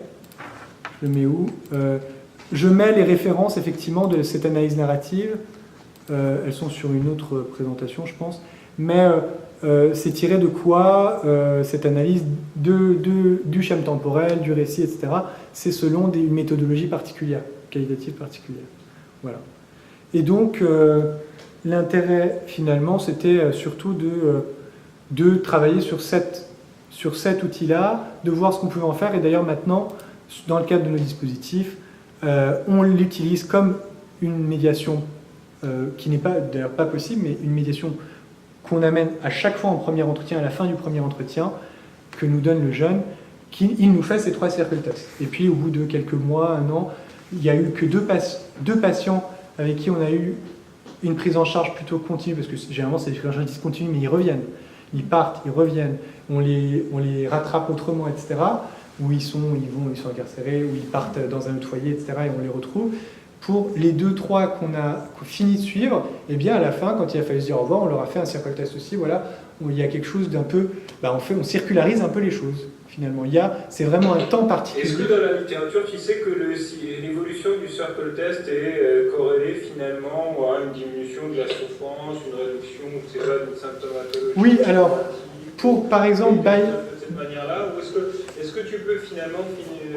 Je le mets où? Je mets les références effectivement de cette analyse narrative, elles sont sur une autre présentation je pense, mais c'est tiré de quoi cette analyse du schéma temporel, du récit, etc. C'est selon une méthodologie particulière, qualitative particulière. Voilà. Et donc l'intérêt finalement c'était surtout de travailler sur cet outil-là, de voir ce qu'on pouvait en faire, et d'ailleurs maintenant, dans le cadre de nos dispositifs, on l'utilise comme une médiation qui n'est pas d'ailleurs pas possible, mais une médiation qu'on amène à chaque fois en premier entretien, à la fin du premier entretien, que nous donne le jeune, il nous fait ces 3 circle tests. Et puis au bout de quelques mois, 1 an, il n'y a eu que 2 patients avec qui on a eu une prise en charge plutôt continue, parce que généralement c'est des prises en charge discontinues, mais ils reviennent. Ils partent, ils reviennent, on les rattrape autrement, etc. Où ils sont incarcérés, où ils partent dans un autre foyer, etc. et on les retrouve. Pour les 2-3 qu'on a fini de suivre, eh bien à la fin, quand il a fallu se dire au revoir, on leur a fait un circle test aussi, voilà, où il y a quelque chose d'un peu, on circularise un peu les choses, finalement. C'est vraiment un temps particulier. Est-ce que dans la littérature, tu sais que l'évolution du circle test est corrélée finalement à une diminution de la souffrance, une réduction, je sais pas, d'une symptomatologie? Oui, alors, par exemple, de cette manière-là, ou est-ce que tu peux finalement,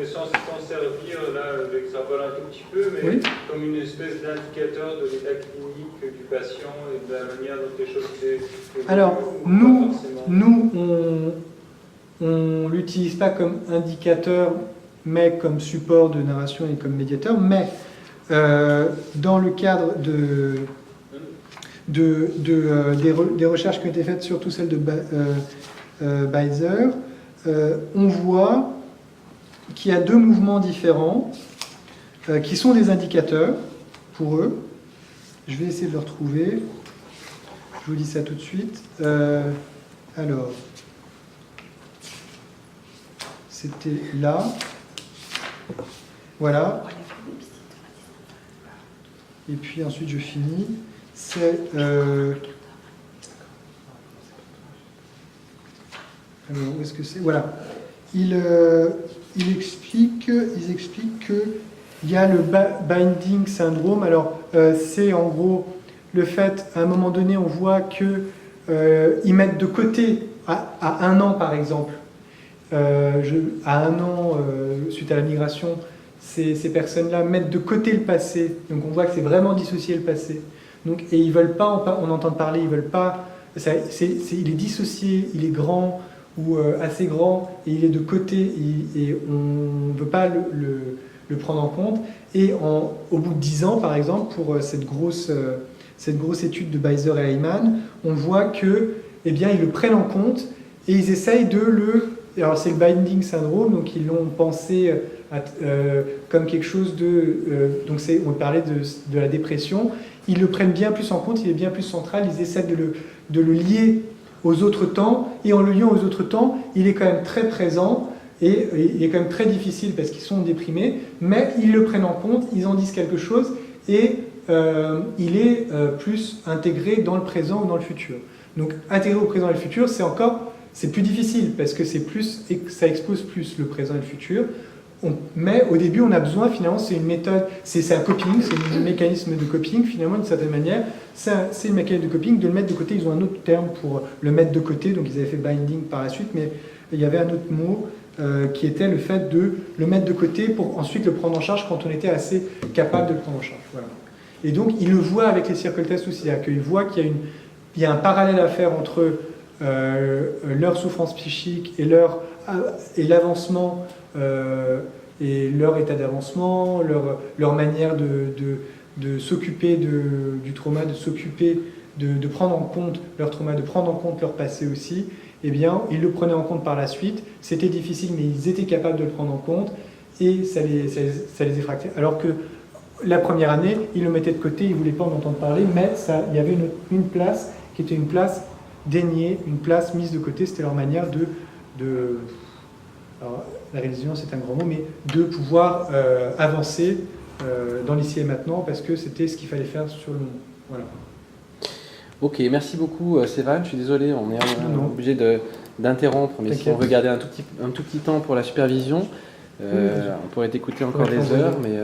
sans t'en servir, là, avec ça vole un tout petit peu, mais oui, comme une espèce d'indicateur de l'état clinique du patient et de la manière dont les choses évoluent? Alors, nous on l'utilise pas comme indicateur, mais comme support de narration et comme médiateur, mais dans le cadre des recherches qui ont été faites, surtout celles de Beiser, on voit qu'il y a 2 mouvements différents qui sont des indicateurs pour eux. Je vais essayer de le retrouver. Je vous dis ça tout de suite. Alors, c'était là. Voilà. Et puis ensuite je finis. C'est alors où est-ce que c'est? Voilà. Ils expliquent qu'il y a le binding syndrome. Alors c'est en gros le fait, à un moment donné, on voit qu'ils mettent de côté à 1 an par exemple. À 1 an, suite à la migration, ces personnes-là mettent de côté le passé. Donc on voit que c'est vraiment dissocié le passé. Donc, et ils veulent pas en entendre parler, ils veulent pas. Il est dissocié, il est grand ou assez grand, et il est de côté, et on ne veut pas le prendre en compte. Et au bout de 10 ans, par exemple, pour cette grosse étude de Beiser et Heimann, on voit que, eh bien, ils le prennent en compte et ils essayent de le. Alors c'est le binding syndrome, donc ils l'ont pensé comme quelque chose de. Donc on parlait de la dépression. Ils le prennent bien plus en compte, il est bien plus central. Ils essaient de le lier aux autres temps, et en le liant aux autres temps, il est quand même très présent et il est quand même très difficile parce qu'ils sont déprimés, mais ils le prennent en compte, ils en disent quelque chose et il est plus intégré dans le présent ou dans le futur. Donc intégrer au présent et le futur, c'est plus difficile parce que ça expose plus le présent et le futur. Mais au début, on a besoin, finalement, c'est une méthode, c'est un coping, c'est un mécanisme de coping, finalement, d'une certaine manière. C'est une mécanisme de coping, de le mettre de côté. Ils ont un autre terme pour le mettre de côté, donc ils avaient fait binding par la suite, mais il y avait un autre mot qui était le fait de le mettre de côté pour ensuite le prendre en charge quand on était assez capable de le prendre en charge. Voilà. Et donc, ils le voient avec les circle tests aussi, c'est-à-dire qu'ils voient qu'il y a un parallèle à faire entre leur souffrance psychique et l'avancement et leur état d'avancement, leur manière de s'occuper du trauma, de s'occuper de prendre en compte leur trauma, de prendre en compte leur passé aussi. Eh bien, ils le prenaient en compte par la suite. C'était difficile, mais ils étaient capables de le prendre en compte et ça les effractait. Alors que la première année, ils le mettaient de côté, ils ne voulaient pas en entendre parler, mais il y avait une place qui était une place déniée, une place mise de côté. C'était leur manière alors, la résilience c'est un grand mot, mais de pouvoir avancer dans l'ici et maintenant, parce que c'était ce qu'il fallait faire sur le moment. Voilà. Ok, merci beaucoup Sévan, je suis désolé, on est obligé d'interrompre, mais si on veut garder un tout petit temps pour la supervision, on pourrait t'écouter encore des heures, mais